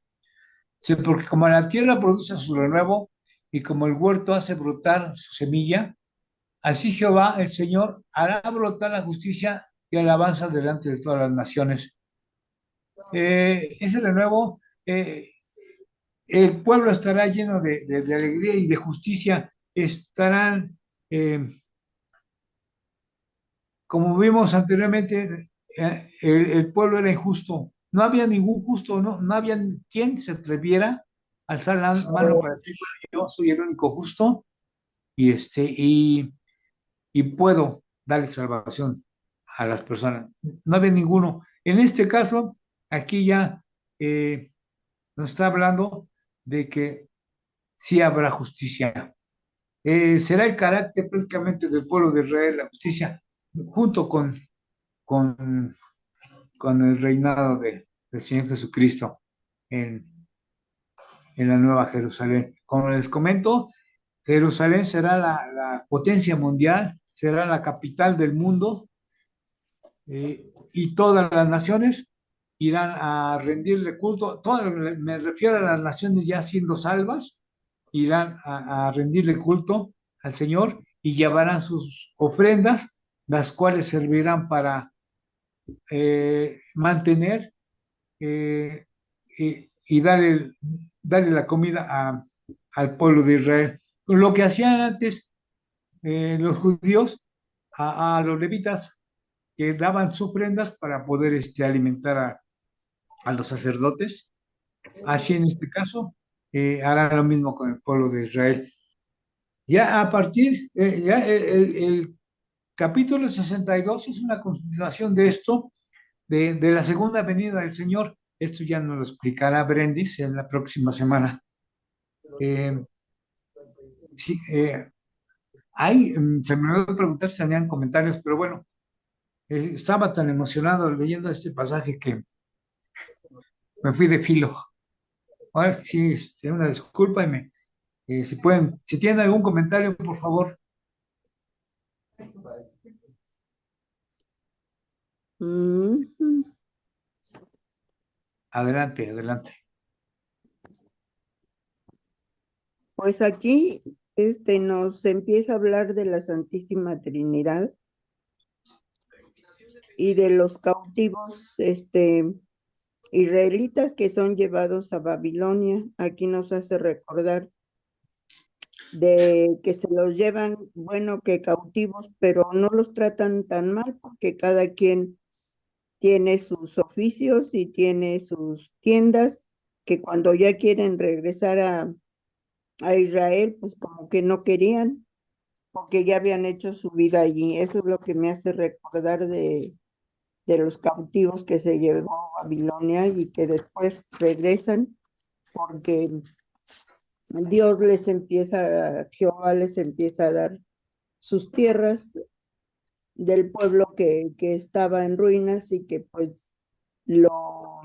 Speaker 3: Sí, porque como la tierra produce su renuevo y como el huerto hace brotar su semilla, así Jehová el Señor hará brotar la justicia y alabanza delante de todas las naciones. Ese renuevo, el pueblo estará lleno de alegría y de justicia, estarán eh, como vimos anteriormente, el pueblo era injusto. No había ningún justo, no había quien se atreviera a alzar la mano para decir, bueno, yo soy el único justo y puedo darle salvación a las personas. No había ninguno. En este caso, aquí ya nos está hablando de que sí habrá justicia. Será el carácter prácticamente del pueblo de Israel, la justicia, junto con, con el reinado del Señor Jesucristo en, en la Nueva Jerusalén. Como les comento, Jerusalén será la potencia mundial, será la capital del mundo, y todas las naciones irán a rendirle culto. Me refiero a las naciones ya siendo salvas, irán a rendirle culto al Señor y llevarán sus ofrendas, las cuales servirán para mantener y darle la comida al pueblo de Israel. Lo que hacían antes los judíos a los levitas, que daban sus ofrendas para poder alimentar a los sacerdotes. Así en este caso, hará lo mismo con el pueblo de Israel. Ya a partir, ya el capítulo 62 es una continuación de esto, de la segunda venida del Señor. Esto ya nos lo explicará Brendis en la próxima semana. Eh, sí, se me olvidó preguntar si tenían comentarios, pero bueno, estaba tan emocionado leyendo este pasaje que me fui de filo. Ahora sí, una disculpa y si pueden, si tienen algún comentario, por favor,
Speaker 2: Mm,
Speaker 3: adelante, adelante.
Speaker 2: Pues aquí nos empieza a hablar de la Santísima Trinidad y de los cautivos israelitas que son llevados a Babilonia. Aquí nos hace recordar de que se los llevan, bueno, que cautivos, pero no los tratan tan mal porque cada quien tiene sus oficios y tiene sus tiendas, que cuando ya quieren regresar a Israel, pues como que no querían, porque ya habían hecho su vida allí. Eso es lo que me hace recordar de los cautivos que se llevó a Babilonia y que después regresan, porque Jehová les empieza a dar sus tierras del pueblo que estaba en ruinas y que pues lo,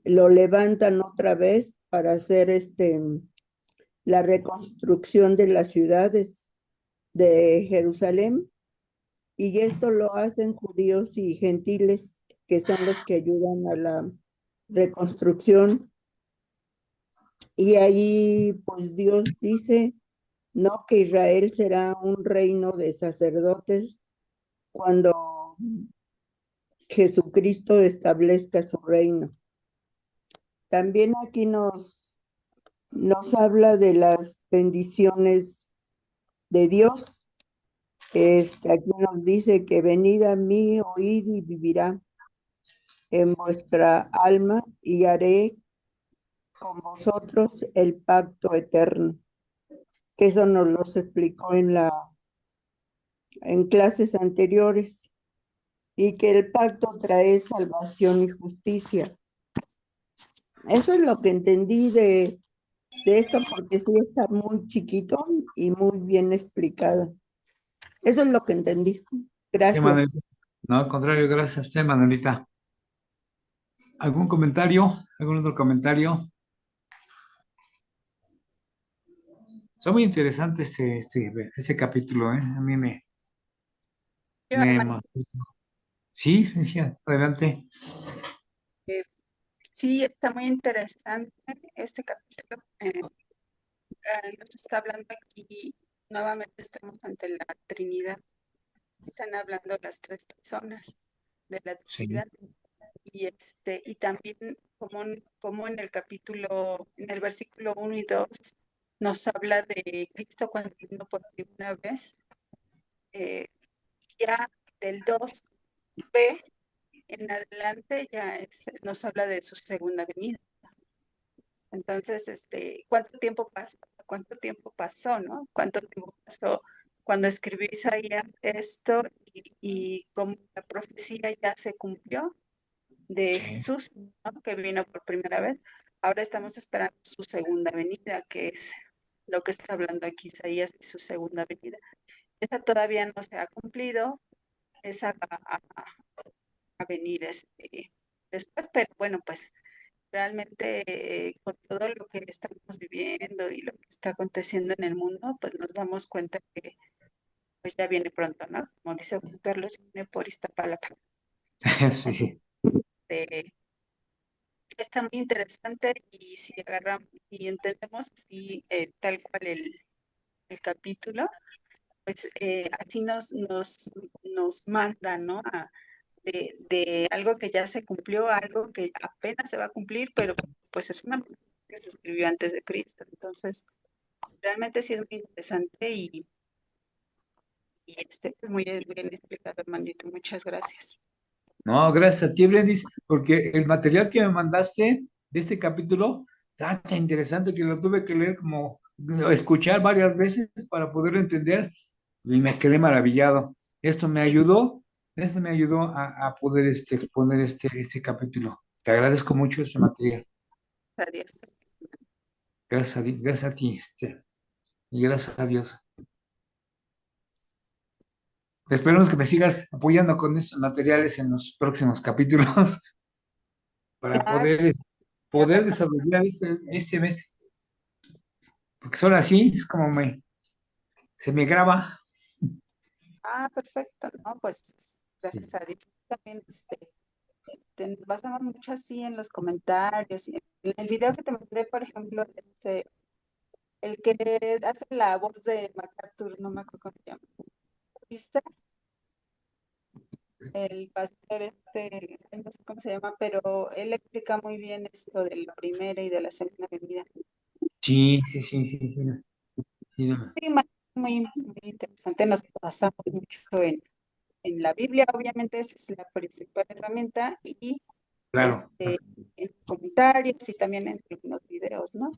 Speaker 2: lo levantan otra vez para hacer la reconstrucción de las ciudades de Jerusalén. Y esto lo hacen judíos y gentiles, que son los que ayudan a la reconstrucción. Y ahí pues Dios dice, no, que Israel será un reino de sacerdotes cuando Jesucristo establezca su reino. También aquí nos habla de las bendiciones de Dios. Aquí nos dice que venid a mí, oíd y vivirá en vuestra alma y haré con vosotros el pacto eterno. Que eso nos lo explicó en clases anteriores, y que el pacto trae salvación y justicia. Eso es lo que entendí de esto, porque sí está muy chiquito y muy bien explicado. Eso es lo que entendí.
Speaker 3: Sí,
Speaker 2: Gracias.
Speaker 3: Manuelita. No, al contrario, gracias a usted, Manuelita. ¿Algún comentario? ¿Algún otro comentario? Está muy interesante este capítulo, ¿eh? A mí
Speaker 4: Yo,
Speaker 3: me
Speaker 4: hermano,
Speaker 3: emociona. Sí, decía, adelante.
Speaker 4: eh, sí, está muy interesante este capítulo. Nos está hablando aquí, nuevamente estamos ante la Trinidad. Están hablando las tres personas de la
Speaker 3: Sí,
Speaker 4: Trinidad. Y también como en el capítulo, en el versículo 1 y 2, nos habla de Cristo cuando vino por primera vez. Ya del 2b en adelante nos habla de su segunda venida. Entonces, ¿cuánto tiempo pasó? ¿Cuánto tiempo pasó, no? ¿Cuánto tiempo pasó cuando escribió Isaías esto y cómo la profecía ya se cumplió de
Speaker 3: sí.
Speaker 4: Jesús, ¿no? Que vino por primera vez? Ahora estamos esperando su segunda venida, que es lo que está hablando aquí Isaías de su segunda venida. Esa todavía no se ha cumplido, esa va a venir después, pero bueno, pues realmente con todo lo que estamos viviendo y lo que está aconteciendo en el mundo, pues nos damos cuenta que pues ya viene pronto, ¿no? Como dice Juan Carlos, viene por Iztapalapa.
Speaker 3: Sí.
Speaker 4: Eh, Está muy interesante y si agarramos y entendemos así tal cual el capítulo, pues así nos manda, ¿no? De algo que ya se cumplió a algo que apenas se va a cumplir, pero pues es una que se escribió antes de Cristo. Entonces, realmente sí es muy interesante y es muy bien explicado, hermanito. Muchas gracias.
Speaker 3: No, gracias a ti, Brendis, porque el material que me mandaste de este capítulo está tan interesante que lo tuve que leer como escuchar varias veces para poderlo entender y me quedé maravillado. Esto me ayudó a poder exponer este capítulo. Te agradezco mucho ese material.
Speaker 4: Adiós.
Speaker 3: Gracias a ti, y gracias a Dios. Esperemos que me sigas apoyando con estos materiales en los próximos capítulos para
Speaker 4: Claro, ya
Speaker 3: poder
Speaker 4: falta.
Speaker 3: desarrollar este mes. Porque solo así es como se me graba.
Speaker 4: Ah, perfecto, ¿no? Pues
Speaker 3: Sí.
Speaker 4: gracias a Dios. También nos basamos mucho así en los comentarios. En el video que te mandé, por ejemplo, el que hace la voz de MacArthur, no me acuerdo cómo se llama. ¿Viste? El pastor ay, no sé cómo se llama, pero él explica muy bien esto de la primera y de la segunda venida.
Speaker 3: Sí, sí, sí, sí, sí, sí, no,
Speaker 4: Sí, muy interesante. Nos basamos mucho en la Biblia, obviamente esa es la principal herramienta, y
Speaker 3: claro.
Speaker 4: en comentarios y también en algunos videos, ¿no?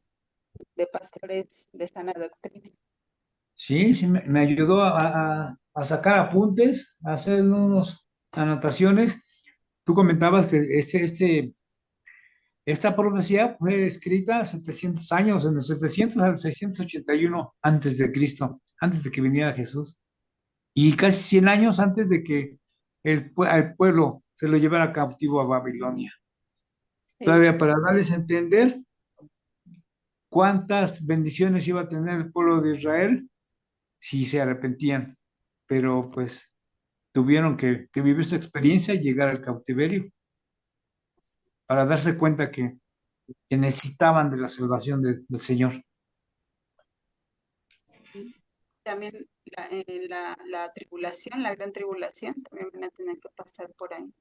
Speaker 4: De pastores de sana doctrina.
Speaker 3: Sí, sí, me ayudó a sacar apuntes, a hacer unas anotaciones. Tú comentabas que esta profecía fue escrita 700 años, en los 700 al 681 antes de Cristo, antes de que viniera Jesús, y casi 100 años antes de que al pueblo se lo llevara cautivo a Babilonia.
Speaker 4: Sí,
Speaker 3: Todavía para darles a entender cuántas bendiciones iba a tener el pueblo de Israel si se arrepentían, pero pues tuvieron que vivir esa experiencia y llegar al cautiverio para darse cuenta que necesitaban de la salvación del Señor.
Speaker 4: sí. También la tribulación, la gran tribulación, también van a tener que pasar por ahí.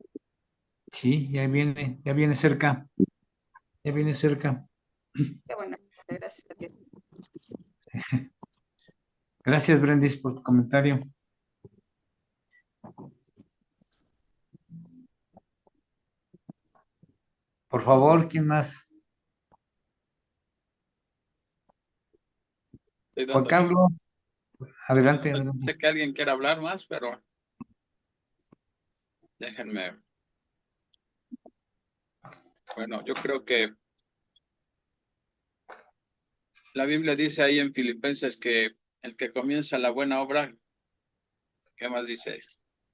Speaker 3: Sí, ya viene cerca, ya viene cerca.
Speaker 4: Qué bueno, gracias a Dios.
Speaker 3: Gracias, Brendis, por tu comentario. Por favor, ¿quién más?
Speaker 1: Estoy
Speaker 3: Juan
Speaker 1: dando lectura.
Speaker 3: Carlos, adelante, adelante.
Speaker 1: Sé que alguien quiere hablar más, pero déjenme. Bueno, yo creo que la Biblia dice ahí en Filipenses que el que comienza la buena obra, ¿qué más dice?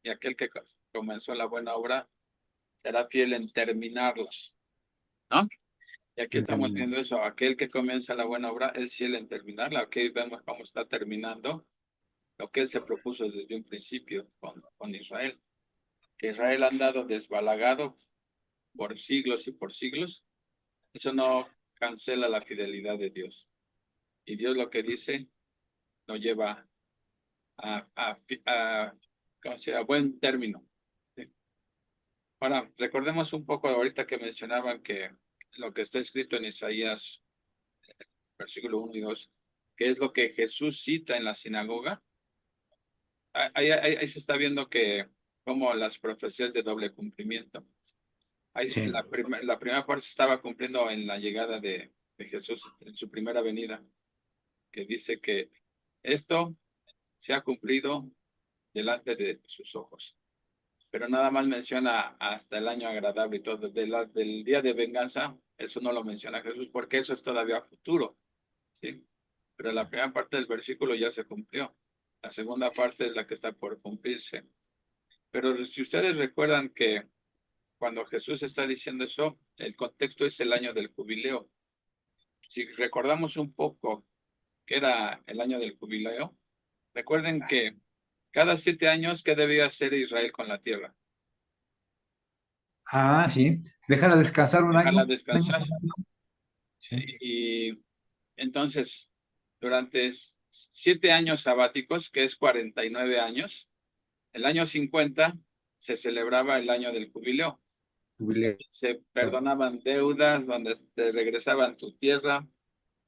Speaker 1: Y aquel que comenzó la buena obra será fiel en terminarla, ¿no? Y aquí estamos viendo eso, aquel que comienza la buena obra es fiel en terminarla. Aquí vemos cómo está terminando lo que él se propuso desde un principio con Israel. Que Israel ha andado desbalagado por siglos y por siglos. Eso no cancela la fidelidad de Dios. Y Dios lo que dice lo lleva a ¿cómo se llama? A buen término. ¿Sí? Ahora, recordemos un poco ahorita que mencionaban que lo que está escrito en Isaías, versículo 1 y 2, que es lo que Jesús cita en la sinagoga. Ahí se está viendo que como las profecías de doble cumplimiento.
Speaker 3: Sí.
Speaker 1: La primera parte se estaba cumpliendo en la llegada de Jesús, en su primera venida, que dice que esto se ha cumplido delante de sus ojos. Pero nada más menciona hasta el año agradable y todo. Del día de venganza, eso no lo menciona Jesús, porque eso es todavía futuro, ¿sí? Pero la primera parte del versículo ya se cumplió. La segunda parte es la que está por cumplirse. Pero si ustedes recuerdan que cuando Jesús está diciendo eso, el contexto es el año del jubileo. Si recordamos un poco que era el año del jubileo, recuerden que cada 7 años, ¿qué debía hacer Israel con la tierra?
Speaker 3: Ah, sí. Déjala descansar
Speaker 1: Dejarla
Speaker 3: un año
Speaker 1: descansar.
Speaker 3: sabático. Sí.
Speaker 1: Y entonces, durante 7 años sabáticos, que es 49 años, el año 50 se celebraba el año del jubileo.
Speaker 3: Jubileo.
Speaker 1: Se perdonaban deudas, donde te regresaban tu tierra,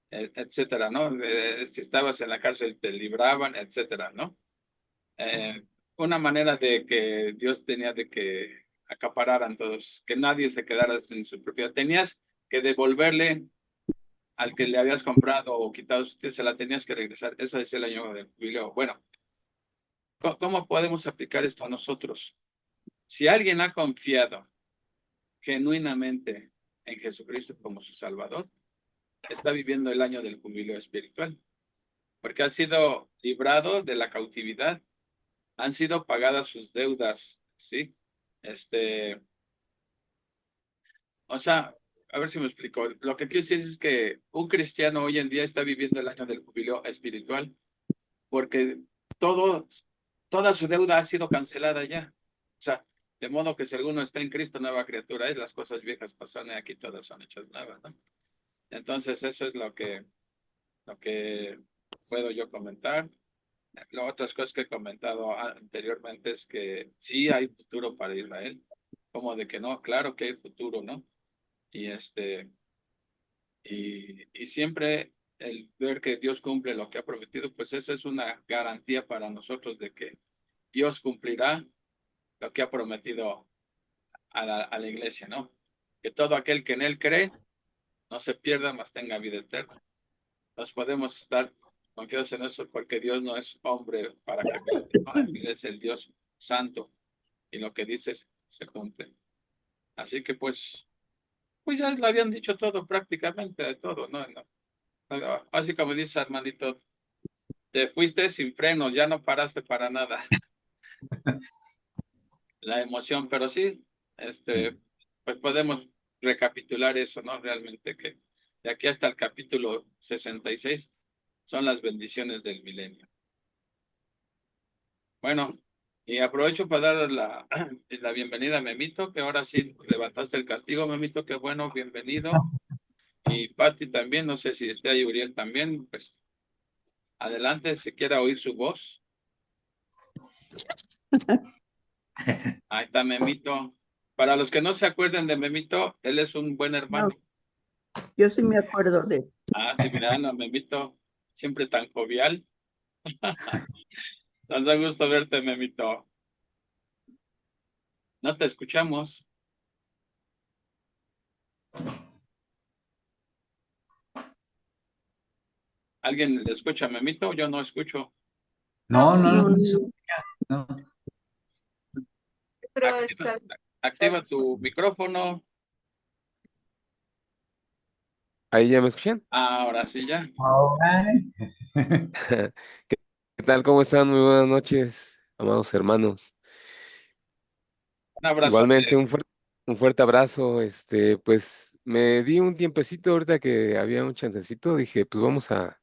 Speaker 1: etcétera, ¿no? Si estabas en la cárcel te libraban, etcétera, ¿no? Eh, una manera de que Dios tenía de que acapararan todos, que nadie se quedara sin su propiedad. Tenías que devolverle al que le habías comprado o quitado, se la tenías que regresar. Eso es el año del jubileo. Bueno, ¿cómo podemos aplicar esto a nosotros? Si alguien ha confiado genuinamente en Jesucristo como su Salvador, está viviendo el año del jubileo espiritual, porque ha sido librado de la cautividad, han sido pagadas sus deudas, ¿sí? Este, o sea, a ver si me explico. Lo que quiero decir es que un cristiano hoy en día está viviendo el año del jubileo espiritual porque todo, toda su deuda ha sido cancelada ya. O sea, de modo que si alguno está en Cristo, nueva criatura es, las cosas viejas pasaron y aquí todas son hechas nuevas, ¿no? Entonces, eso es lo que puedo yo comentar. Las otras cosas que he comentado anteriormente es que sí hay futuro para Israel, como de que no, claro que hay futuro, ¿no? Y y siempre el ver que Dios cumple lo que ha prometido, pues esa es una garantía para nosotros de que Dios cumplirá lo que ha prometido a la iglesia, ¿no? Que todo aquel que en Él cree no se pierda, mas tenga vida eterna. Nos podemos estar confiados en eso porque Dios no es hombre para que miente, ¿no? Él es el Dios santo y lo que dices se cumple. Así que pues ya lo habían dicho todo, prácticamente de todo, ¿no? Así como dice Armandito, te fuiste sin frenos, ya no paraste para nada. La emoción, pero sí, pues podemos recapitular eso, ¿no? Realmente que de aquí hasta el capítulo 66 son las bendiciones del milenio. Bueno, y aprovecho para dar la bienvenida a Memito, que ahora sí levantaste el castigo, Memito, qué bueno, bienvenido. Y Pati también, no sé si está ahí Uriel también, pues adelante, si quiera oír su voz. Ahí está Memito. Para los que no se acuerden de Memito, él es un buen
Speaker 2: No,
Speaker 1: hermano.
Speaker 2: yo sí me acuerdo de
Speaker 1: Ah, sí, mira, no, Memito, siempre tan jovial. Nos da gusto verte, Memito. No te escuchamos. ¿Alguien le escucha a Memito? Yo no escucho.
Speaker 3: No, no, no,
Speaker 2: no,
Speaker 3: no.
Speaker 4: Pero
Speaker 1: Activa,
Speaker 4: está,
Speaker 1: activa tu micrófono.
Speaker 5: Ahí ya me escuchan.
Speaker 1: Ahora sí ya.
Speaker 5: ¿Qué, qué tal? ¿Cómo están? Muy buenas noches, amados hermanos.
Speaker 1: Un abrazo.
Speaker 5: Igualmente, un fuerte abrazo. Pues me di un tiempecito ahorita que había un chancecito. Dije, pues vamos a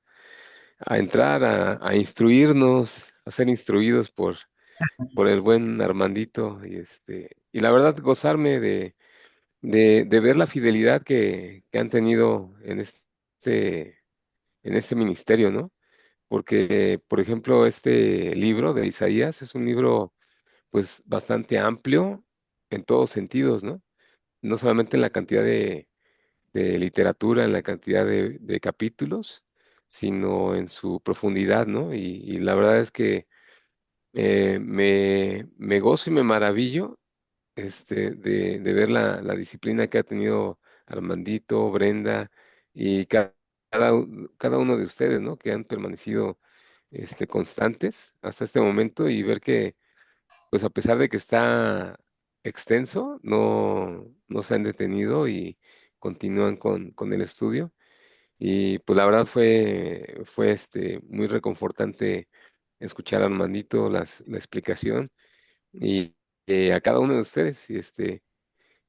Speaker 5: entrar a instruirnos, a ser instruidos por el buen Armandito. Y la verdad, gozarme de ver la fidelidad que han tenido en este ministerio, ¿no? Porque, por ejemplo, este libro de Isaías es un libro, pues, bastante amplio en todos sentidos, ¿no? No solamente en la cantidad de literatura, en la cantidad de capítulos, sino en su profundidad, ¿no? Y la verdad es que me gozo y me maravillo de ver la disciplina que ha tenido Armandito, Brenda y cada uno de ustedes, ¿no? Que han permanecido constantes hasta este momento y ver que, pues a pesar de que está extenso, no se han detenido y continúan con el estudio. Y pues la verdad fue muy reconfortante escuchar a Armandito la explicación y a cada uno de ustedes.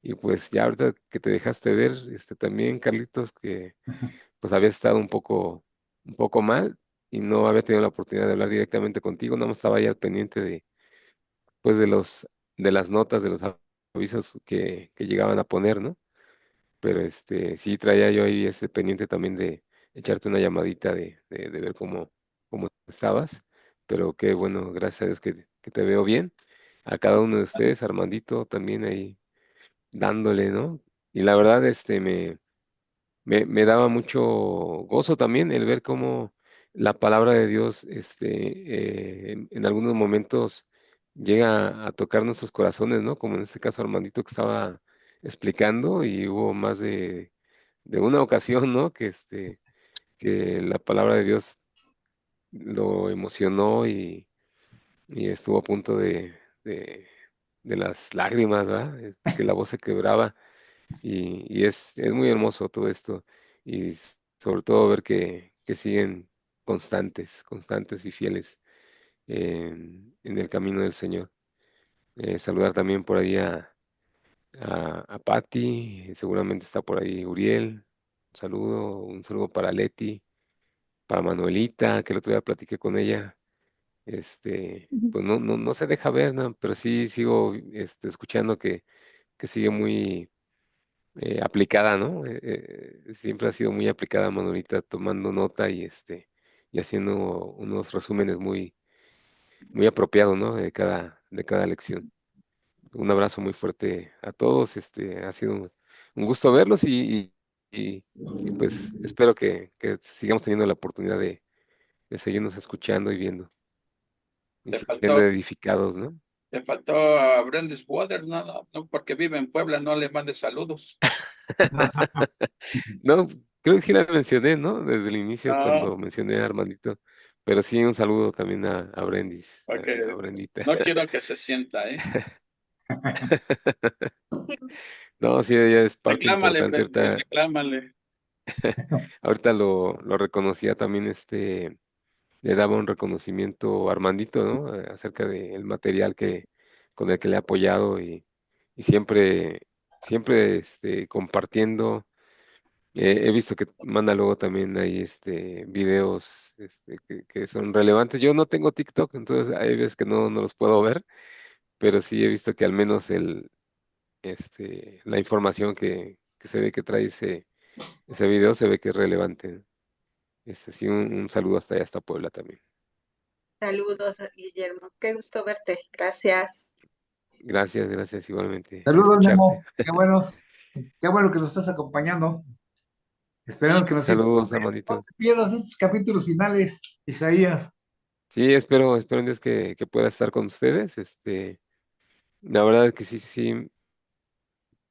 Speaker 5: Y pues ya ahorita que te dejaste ver, también, Carlitos, que pues había estado un poco mal y no había tenido la oportunidad de hablar directamente contigo, nada más estaba ya al pendiente pues de las notas, de los avisos que llegaban a poner, ¿no? Pero sí traía yo ahí ese pendiente también de echarte una llamadita de ver cómo estabas, pero qué bueno, gracias a Dios que te veo bien. A cada uno de ustedes, Armandito, también ahí dándole, ¿no? Y la verdad, me daba mucho gozo también el ver cómo la palabra de Dios, en algunos momentos llega a tocar nuestros corazones, ¿no? Como en este caso Armandito que estaba explicando y hubo más de una ocasión, ¿no? Que la palabra de Dios lo emocionó y estuvo a punto de las lágrimas, ¿verdad? Que la voz se quebraba y es muy hermoso todo esto y sobre todo ver que siguen constantes y fieles en el camino del Señor. Saludar también por ahí a Patti, seguramente está por ahí Uriel, un saludo para Leti, para Manuelita, que el otro día platiqué con ella, pues no se deja ver, ¿no? Pero sí sigo escuchando que sigue muy aplicada, ¿no? Siempre ha sido muy aplicada Manuelita, tomando nota y haciendo unos resúmenes muy apropiados, ¿no? De cada lección. Un abrazo muy fuerte a todos. Ha sido un gusto verlos y, pues espero que sigamos teniendo la oportunidad de seguirnos escuchando y viendo y
Speaker 1: Te
Speaker 5: siendo
Speaker 1: faltó,
Speaker 5: edificados, ¿no?
Speaker 1: te faltó a Brandis Waters, no, porque vive en Puebla, no le mandes saludos.
Speaker 5: No, creo que sí la mencioné, ¿no? Desde el inicio
Speaker 1: No,
Speaker 5: cuando mencioné a Armandito, pero sí un saludo también a Brendis, a
Speaker 1: porque
Speaker 5: Brendita.
Speaker 1: no quiero que se sienta, ¿eh?
Speaker 5: No, sí, ella es parte
Speaker 1: Reclámale,
Speaker 5: importante.
Speaker 1: Brandis,
Speaker 5: Ahorita,
Speaker 1: reclámale.
Speaker 5: ahorita lo reconocía también, le daba un reconocimiento a Armandito, ¿no? Acerca del material con el que le ha apoyado y siempre compartiendo. He visto que manda luego también ahí videos que son relevantes. Yo no tengo TikTok, entonces hay veces que no los puedo ver, pero sí he visto que al menos la información que se ve que trae ese video se ve que es relevante. Sí, un saludo hasta allá, hasta Puebla también.
Speaker 4: Saludos, Guillermo. Qué gusto verte. Gracias.
Speaker 5: Gracias igualmente.
Speaker 3: Saludos,
Speaker 5: Escucharte.
Speaker 3: Memo. Qué bueno que nos estás acompañando.
Speaker 1: Sí,
Speaker 3: Esperemos que nos sigas
Speaker 5: Saludos,
Speaker 3: acompañando. No
Speaker 5: Armandito.
Speaker 3: te pierdas estos capítulos finales, Isaías.
Speaker 5: Sí, espero en Dios que pueda estar con ustedes. La verdad que sí,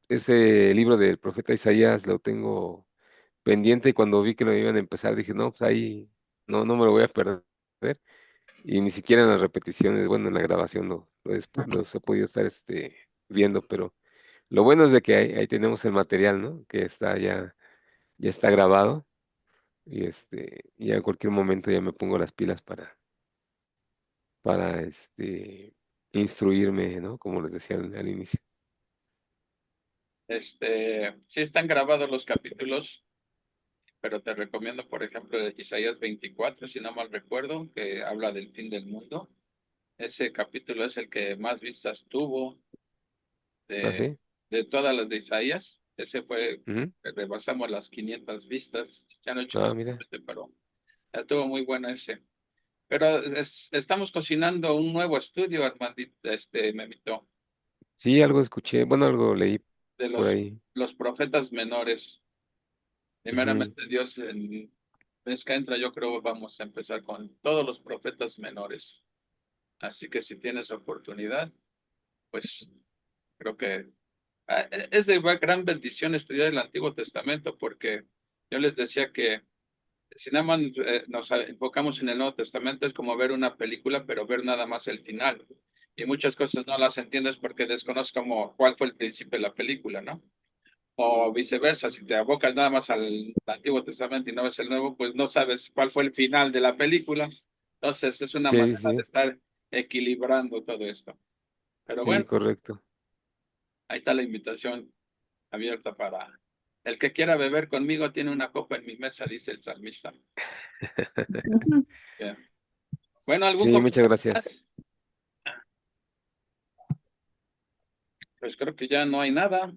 Speaker 5: ese libro del profeta Isaías lo tengo pendiente y cuando vi que lo iban a empezar dije, no, pues ahí no me lo voy a perder. Y ni siquiera en las repeticiones, bueno, en la grabación los he podido estar viendo, pero lo bueno es de que ahí tenemos el material, ¿no? Que ya está grabado y ya en cualquier momento ya me pongo las pilas para instruirme, ¿no? Como les decía al inicio.
Speaker 1: sí están grabados los capítulos, pero te recomiendo, por ejemplo, de Isaías 24, si no mal recuerdo, que habla del fin del mundo. Ese capítulo es el que más vistas tuvo
Speaker 5: ¿Ah,
Speaker 1: de,
Speaker 5: sí?
Speaker 1: de todas las de Isaías. Ese fue,
Speaker 5: Ujú.
Speaker 1: rebasamos las 500 vistas. Ya no he hecho
Speaker 5: Ah,
Speaker 1: la
Speaker 5: mira.
Speaker 1: cuenta, pero estuvo muy bueno ese. Pero estamos cocinando un nuevo estudio, Armandito, Memito,
Speaker 5: Sí, algo escuché, bueno, algo leí
Speaker 1: de
Speaker 5: por ahí.
Speaker 1: los profetas menores.
Speaker 5: Ujú.
Speaker 1: Primeramente, Dios, en mes que entra, yo creo vamos a empezar con todos los profetas menores. Así que si tienes oportunidad, pues creo que es de gran bendición estudiar el Antiguo Testamento, porque yo les decía que si nada más nos enfocamos en el Nuevo Testamento, es como ver una película, pero ver nada más el final. Y muchas cosas no las entiendes porque desconoces como cuál fue el principio de la película, ¿no? O viceversa, si te abocas nada más al Antiguo Testamento y no ves el Nuevo, pues no sabes cuál fue el final de la película. Entonces es una
Speaker 5: Sí,
Speaker 1: manera de
Speaker 5: sí,
Speaker 1: estar equilibrando todo esto. Pero
Speaker 5: sí,
Speaker 1: bueno,
Speaker 5: correcto.
Speaker 1: ahí está la invitación abierta para el que quiera beber conmigo, tiene una copa en mi mesa, dice el salmista. Bien. Bueno, ¿algún
Speaker 5: Sí, muchas
Speaker 1: comentario
Speaker 5: gracias.
Speaker 1: más? Pues creo que ya no hay nada.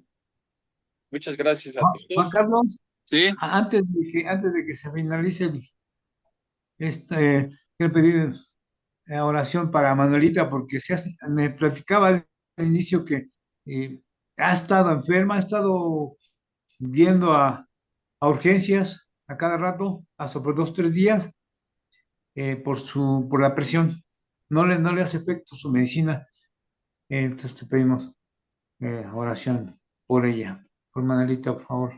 Speaker 1: Muchas gracias a
Speaker 3: Juan
Speaker 1: todos.
Speaker 3: Carlos,
Speaker 1: Sí,
Speaker 3: antes de que se finalice quiero pedir oración para Manuelita, porque me platicaba al inicio que ha estado enferma, ha estado yendo a urgencias a cada rato, hasta por 2, 3 días, por la presión. No le hace efecto su medicina. Entonces te pedimos oración por ella, por Manuelita, por favor.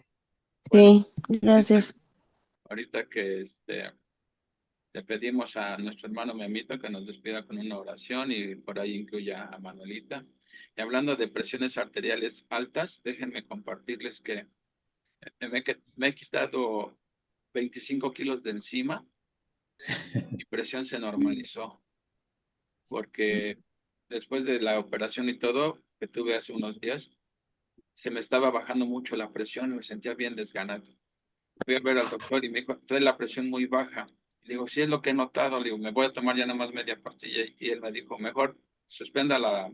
Speaker 1: bueno,
Speaker 2: Sí,
Speaker 1: ahorita,
Speaker 2: gracias.
Speaker 1: ahorita que le pedimos a nuestro hermano Memito que nos despida con una oración y por ahí incluya a Manuelita. Y hablando de presiones arteriales altas, déjenme compartirles que me he quitado 25 kilos de encima. Mi presión se normalizó porque después de la operación y todo que tuve hace unos días, se me estaba bajando mucho la presión y me sentía bien desganado. Fui a ver al doctor y me dijo, trae la presión muy baja. Le digo, sí es lo que he notado. Le digo, me voy a tomar ya nada más media pastilla. Y él me dijo, mejor suspenda la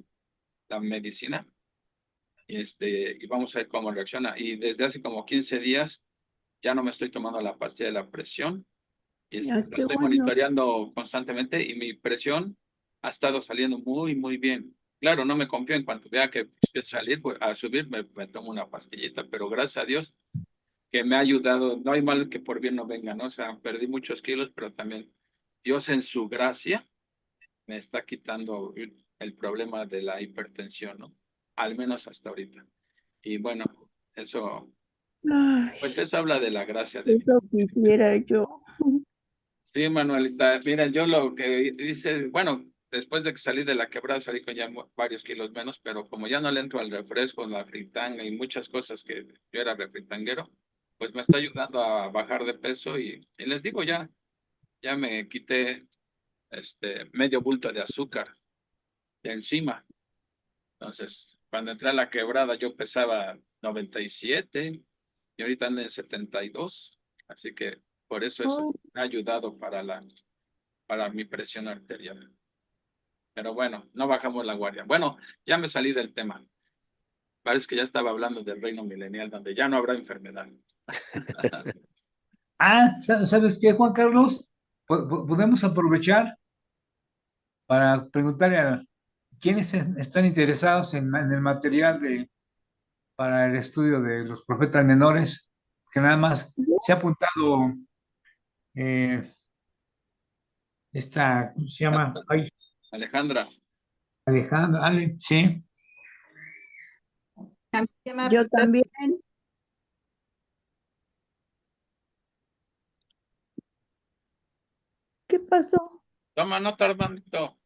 Speaker 1: medicina y vamos a ver cómo reacciona. Y desde hace como 15 días ya no me estoy tomando la pastilla de la presión y
Speaker 2: Ah,
Speaker 1: lo
Speaker 2: qué
Speaker 1: estoy
Speaker 2: bueno.
Speaker 1: monitoreando constantemente y mi presión ha estado saliendo muy, muy bien. Claro, no me confío en cuanto vea que empieza a salir, pues, a subir, me tomo una pastillita, pero gracias a Dios que me ha ayudado. No hay mal que por bien no venga, ¿no? O sea, perdí muchos kilos, pero también Dios en su gracia me está quitando el problema de la hipertensión, ¿no? Al menos hasta ahorita. Y bueno, eso,
Speaker 2: Ay,
Speaker 1: pues eso habla de la gracia de Dios.
Speaker 2: eso quisiera yo.
Speaker 1: Sí, Manuelita, mira, yo lo que hice, bueno, después de que salí de la quebrada salí con ya varios kilos menos, pero como ya no le entro al refresco, la fritanga y muchas cosas que yo era refritanguero, pues me está ayudando a bajar de peso y les digo, ya me quité medio bulto de azúcar de encima. Entonces, cuando entré a la quebrada yo pesaba 97 y ahorita ando en 72, así que por eso eso
Speaker 2: Ay,
Speaker 1: me ha ayudado para mi presión arterial. Pero bueno, no bajamos la guardia. Bueno, ya me salí del tema. Parece que ya estaba hablando del reino milenial, donde ya no habrá enfermedad.
Speaker 3: ¿Sabes qué, Juan Carlos? Podemos aprovechar para preguntarle a quienes están interesados en el material para el estudio de los profetas menores, que nada más se ha apuntado eh, esta, ¿cómo se llama? Ay,
Speaker 1: Alejandra,
Speaker 3: Alejandra, Ale, sí,
Speaker 4: A mí ya me
Speaker 2: yo
Speaker 4: apunté.
Speaker 2: también. ¿Qué pasó?
Speaker 1: toma nota, Armandito.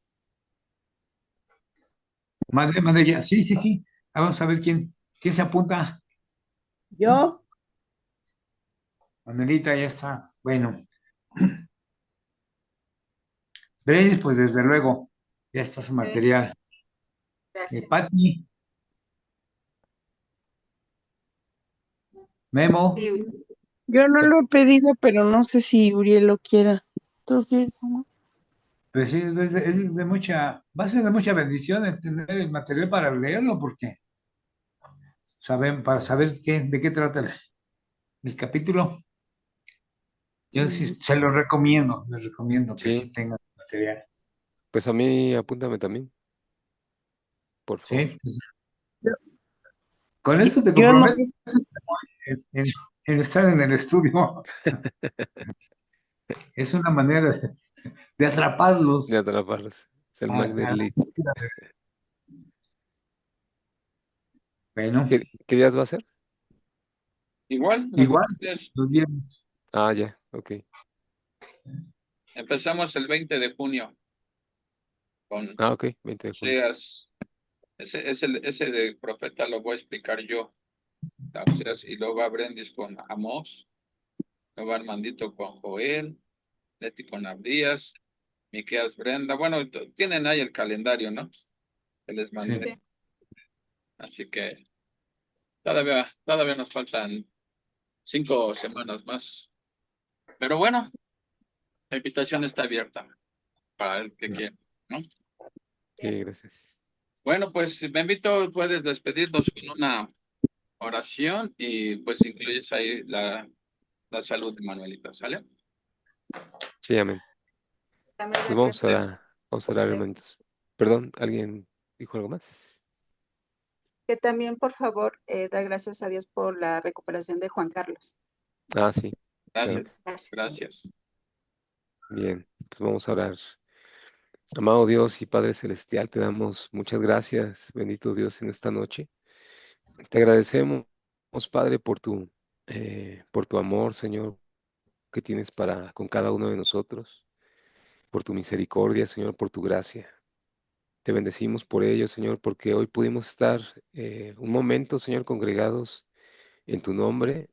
Speaker 3: madre ya, sí, sí, sí. Vamos a ver quién se apunta.
Speaker 2: Yo,
Speaker 3: Manuelita ya está. Bueno, Brenis, pues desde luego, ya está su
Speaker 4: Sí,
Speaker 3: material.
Speaker 4: gracias.
Speaker 3: Pati, Memo,
Speaker 4: Sí,
Speaker 6: Yo no lo he pedido, pero no sé si Uriel lo quiera. ¿Tú quieres, mamá?
Speaker 3: pues sí, va a ser de mucha bendición el tener el material para leerlo, porque para saber de qué trata el capítulo. Yo sí
Speaker 2: mm,
Speaker 3: se les recomiendo que sí
Speaker 5: Sí,
Speaker 3: tengan material.
Speaker 5: pues a mí apúntame también, por favor.
Speaker 3: ¿Sí? Pues,
Speaker 6: Yo,
Speaker 3: con
Speaker 6: yo,
Speaker 3: esto te
Speaker 6: yo no,
Speaker 3: comprometo en, en estar en el estudio. Es una manera de
Speaker 5: De
Speaker 3: atraparlos.
Speaker 5: atraparlos. Es el
Speaker 3: a-
Speaker 5: magnet
Speaker 3: a-
Speaker 5: lead.
Speaker 3: bueno,
Speaker 5: ¿Qué días va a ser?
Speaker 1: Igual,
Speaker 3: igual los viernes.
Speaker 5: Ah, ya, ok.
Speaker 1: empezamos el 20 de junio con
Speaker 5: Ah, ok, 20 de junio.
Speaker 1: Oseas. Ese de profeta lo voy a explicar yo. Oseas, y luego va Brendis con Amós, luego va Armandito con Joel, Leti con Abdías, Miqueas Brenda. Bueno, tienen ahí el calendario, ¿no? Que les
Speaker 3: Sí.
Speaker 1: mandé. Así que todavía nos faltan 5 semanas más. Pero bueno, la invitación está abierta para el que quiera, ¿no?
Speaker 5: Sí, gracias.
Speaker 1: Bueno, pues si me invito, puedes despedirnos con una oración y pues incluyes ahí la salud de Manuelita, ¿sale?
Speaker 5: Sí, amén.
Speaker 4: también
Speaker 5: Pues vamos a orar, hermanitos. Perdón, ¿alguien dijo algo más?
Speaker 4: que también, por favor, da gracias a Dios por la recuperación de Juan Carlos.
Speaker 5: Ah, sí,
Speaker 3: Sí.
Speaker 1: Gracias,
Speaker 5: claro.
Speaker 4: Gracias.
Speaker 1: gracias.
Speaker 5: Bien, pues vamos a orar. Amado Dios y Padre Celestial, te damos muchas gracias, bendito Dios, en esta noche. Te agradecemos, Padre, por tu amor, Señor, que tienes para con cada uno de nosotros, por tu misericordia, Señor, por tu gracia. Te bendecimos por ello, Señor, porque hoy pudimos estar un momento, Señor, congregados en tu nombre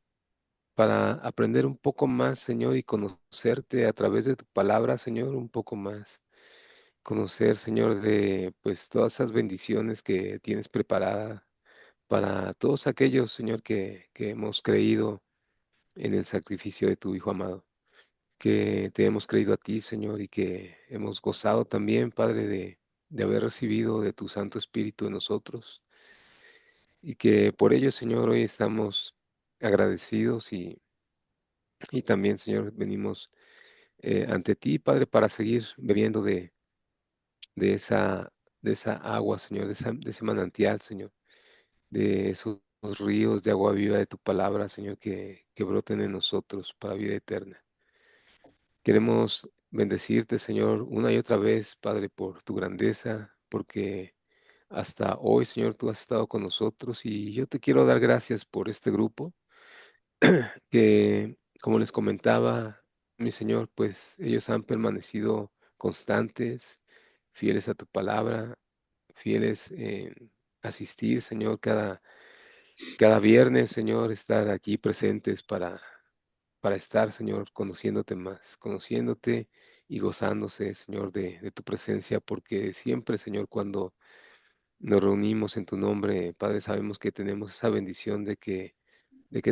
Speaker 5: para aprender un poco más, Señor, y conocerte a través de tu palabra, Señor, un poco más. Conocer, Señor, de pues todas esas bendiciones que tienes preparada para todos aquellos, Señor, que hemos creído en el sacrificio de tu Hijo amado, que te hemos creído a ti, Señor, y que hemos gozado también, Padre, de haber recibido de tu Santo Espíritu en nosotros, y que por ello, Señor, hoy estamos agradecidos y también, Señor, venimos ante ti, Padre, para seguir bebiendo de esa, de esa agua, Señor, de ese manantial, Señor, de esos ríos de agua viva de tu palabra, Señor, que broten en nosotros para vida eterna. Queremos bendecirte, Señor, una y otra vez, Padre, por tu grandeza, porque hasta hoy, Señor, tú has estado con nosotros y yo te quiero dar gracias por este grupo que, como les comentaba, mi Señor, pues ellos han permanecido constantes, fieles a tu palabra, fieles en asistir, Señor, cada viernes, Señor, estar aquí presentes para estar, Señor, conociéndote más, conociéndote y gozándose, Señor, de tu presencia, porque siempre, Señor, cuando nos reunimos en tu nombre, Padre, sabemos que tenemos esa bendición de que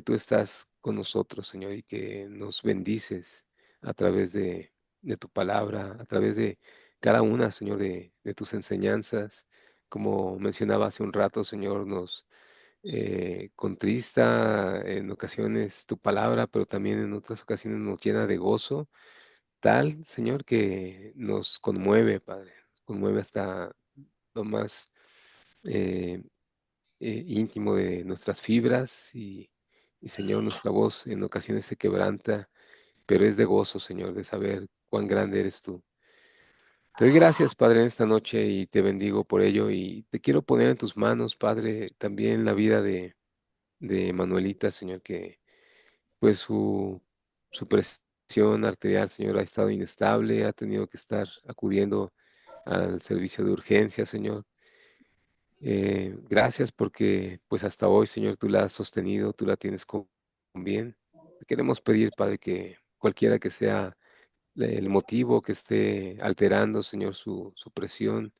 Speaker 5: tú estás con nosotros, Señor, y que nos bendices a través de tu palabra, a través de cada una, Señor, de tus enseñanzas. Como mencionaba hace un rato, Señor, nos contrista en ocasiones tu palabra, pero también en otras ocasiones nos llena de gozo, tal, Señor, que nos conmueve, Padre, nos conmueve hasta lo más eh, íntimo de nuestras fibras y, Señor, nuestra voz en ocasiones se quebranta, pero es de gozo, Señor, de saber cuán grande eres tú. Te doy gracias, Padre, en esta noche y te bendigo por ello y te quiero poner en tus manos, Padre, también la vida de Manuelita, Señor, que pues su presión arterial, Señor, ha estado inestable, ha tenido que estar acudiendo al servicio de urgencia, Señor. Gracias porque pues hasta hoy, Señor, tú la has sostenido, tú la tienes con bien. Te queremos pedir, Padre, que cualquiera que sea el motivo que esté alterando, Señor, su presión,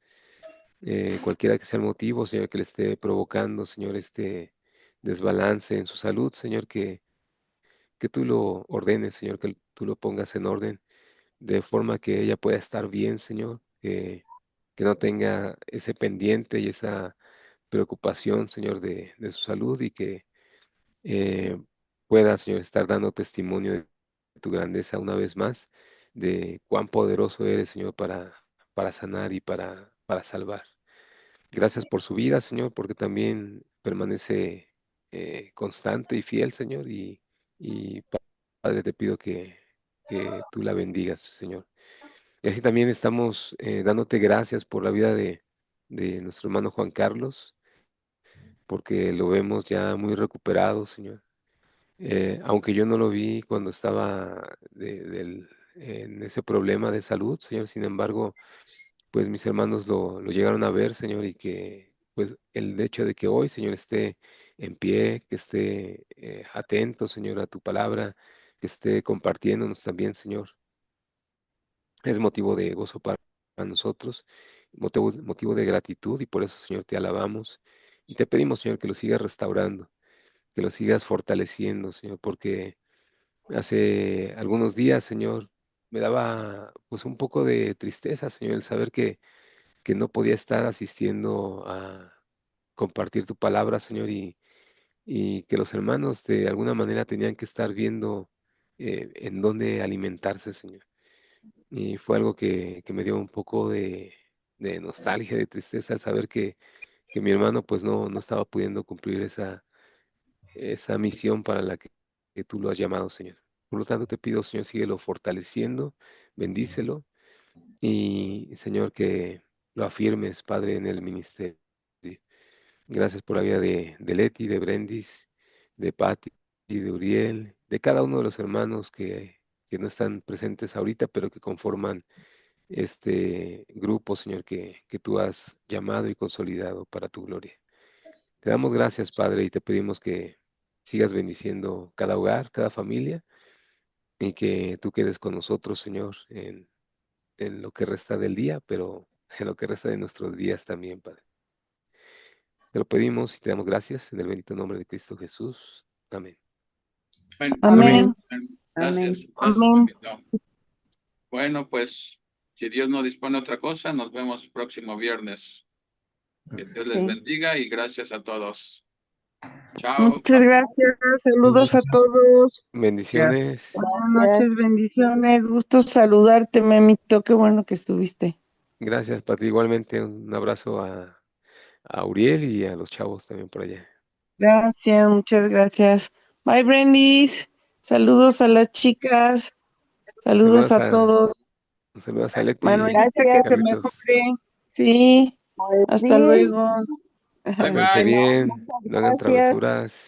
Speaker 5: cualquiera que sea el motivo, Señor, que le esté provocando, Señor, este desbalance en su salud, Señor, que tú lo ordenes, Señor, que tú lo pongas en orden, de forma que ella pueda estar bien, Señor, que no tenga ese pendiente y esa preocupación, Señor, de su salud y que eh, pueda, Señor, estar dando testimonio de tu grandeza una vez más, de cuán poderoso eres, Señor, para sanar y para salvar. Gracias por su vida, Señor, porque también permanece constante y fiel, Señor, y Padre, te pido que tú la bendigas, Señor. Y así también estamos dándote gracias por la vida de nuestro hermano Juan Carlos, porque lo vemos ya muy recuperado, Señor. Aunque yo no lo vi cuando estaba en ese problema de salud, Señor, sin embargo, pues mis hermanos lo llegaron a ver, Señor, y que pues el hecho de que hoy, Señor, esté en pie, que esté atento, Señor, a tu palabra, que esté compartiéndonos también, Señor, es motivo de gozo para nosotros, motivo de gratitud, y por eso, Señor, te alabamos y te pedimos, Señor, que lo sigas restaurando, que lo sigas fortaleciendo, Señor, porque hace algunos días, Señor, me daba pues un poco de tristeza, Señor, el saber que no podía estar asistiendo a compartir tu palabra, Señor, y que los hermanos de alguna manera tenían que estar viendo en dónde alimentarse, Señor. Y fue algo que me dio un poco de nostalgia, de tristeza, al saber que mi hermano pues no estaba pudiendo cumplir esa misión para la que tú lo has llamado, Señor. Por lo tanto, te pido, Señor, síguelo fortaleciendo, bendícelo y, Señor, que lo afirmes, Padre, en el ministerio. Gracias por la vida de Leti, de Brendis, de Patti y de Uriel, de cada uno de los hermanos que no están presentes ahorita, pero que conforman este grupo, Señor, que tú has llamado y consolidado para tu gloria. Te damos gracias, Padre, y te pedimos que sigas bendiciendo cada hogar, cada familia, y que tú quedes con nosotros, Señor, en lo que resta del día, pero en lo que resta de nuestros días también, Padre. Te lo pedimos y te damos gracias en el bendito nombre de Cristo Jesús. Amén.
Speaker 1: Bueno,
Speaker 6: Amén.
Speaker 1: gracias,
Speaker 6: Amén.
Speaker 1: Benito. Bueno, pues, si Dios no dispone otra cosa, nos vemos próximo viernes. Que Dios les
Speaker 2: Sí.
Speaker 1: bendiga y gracias a todos. Chao.
Speaker 6: Muchas gracias. Saludos a todos.
Speaker 5: Bendiciones.
Speaker 6: Buenas noches, bendiciones. Gusto saludarte, Memito. Qué bueno que estuviste.
Speaker 5: Gracias, Pati. Igualmente un abrazo a Uriel y a los chavos también por allá.
Speaker 6: Gracias, muchas gracias. Bye, Brendis. Saludos a las chicas. Saludos a todos.
Speaker 5: Saludos a Leti,
Speaker 6: Manuelita, que se
Speaker 5: Carlitos.
Speaker 6: mejore. Sí.
Speaker 2: Pues
Speaker 6: Hasta
Speaker 2: sí.
Speaker 6: luego.
Speaker 1: Bye,
Speaker 5: Pórtense
Speaker 1: bye.
Speaker 5: bien, no hagan
Speaker 2: Gracias.
Speaker 5: travesuras.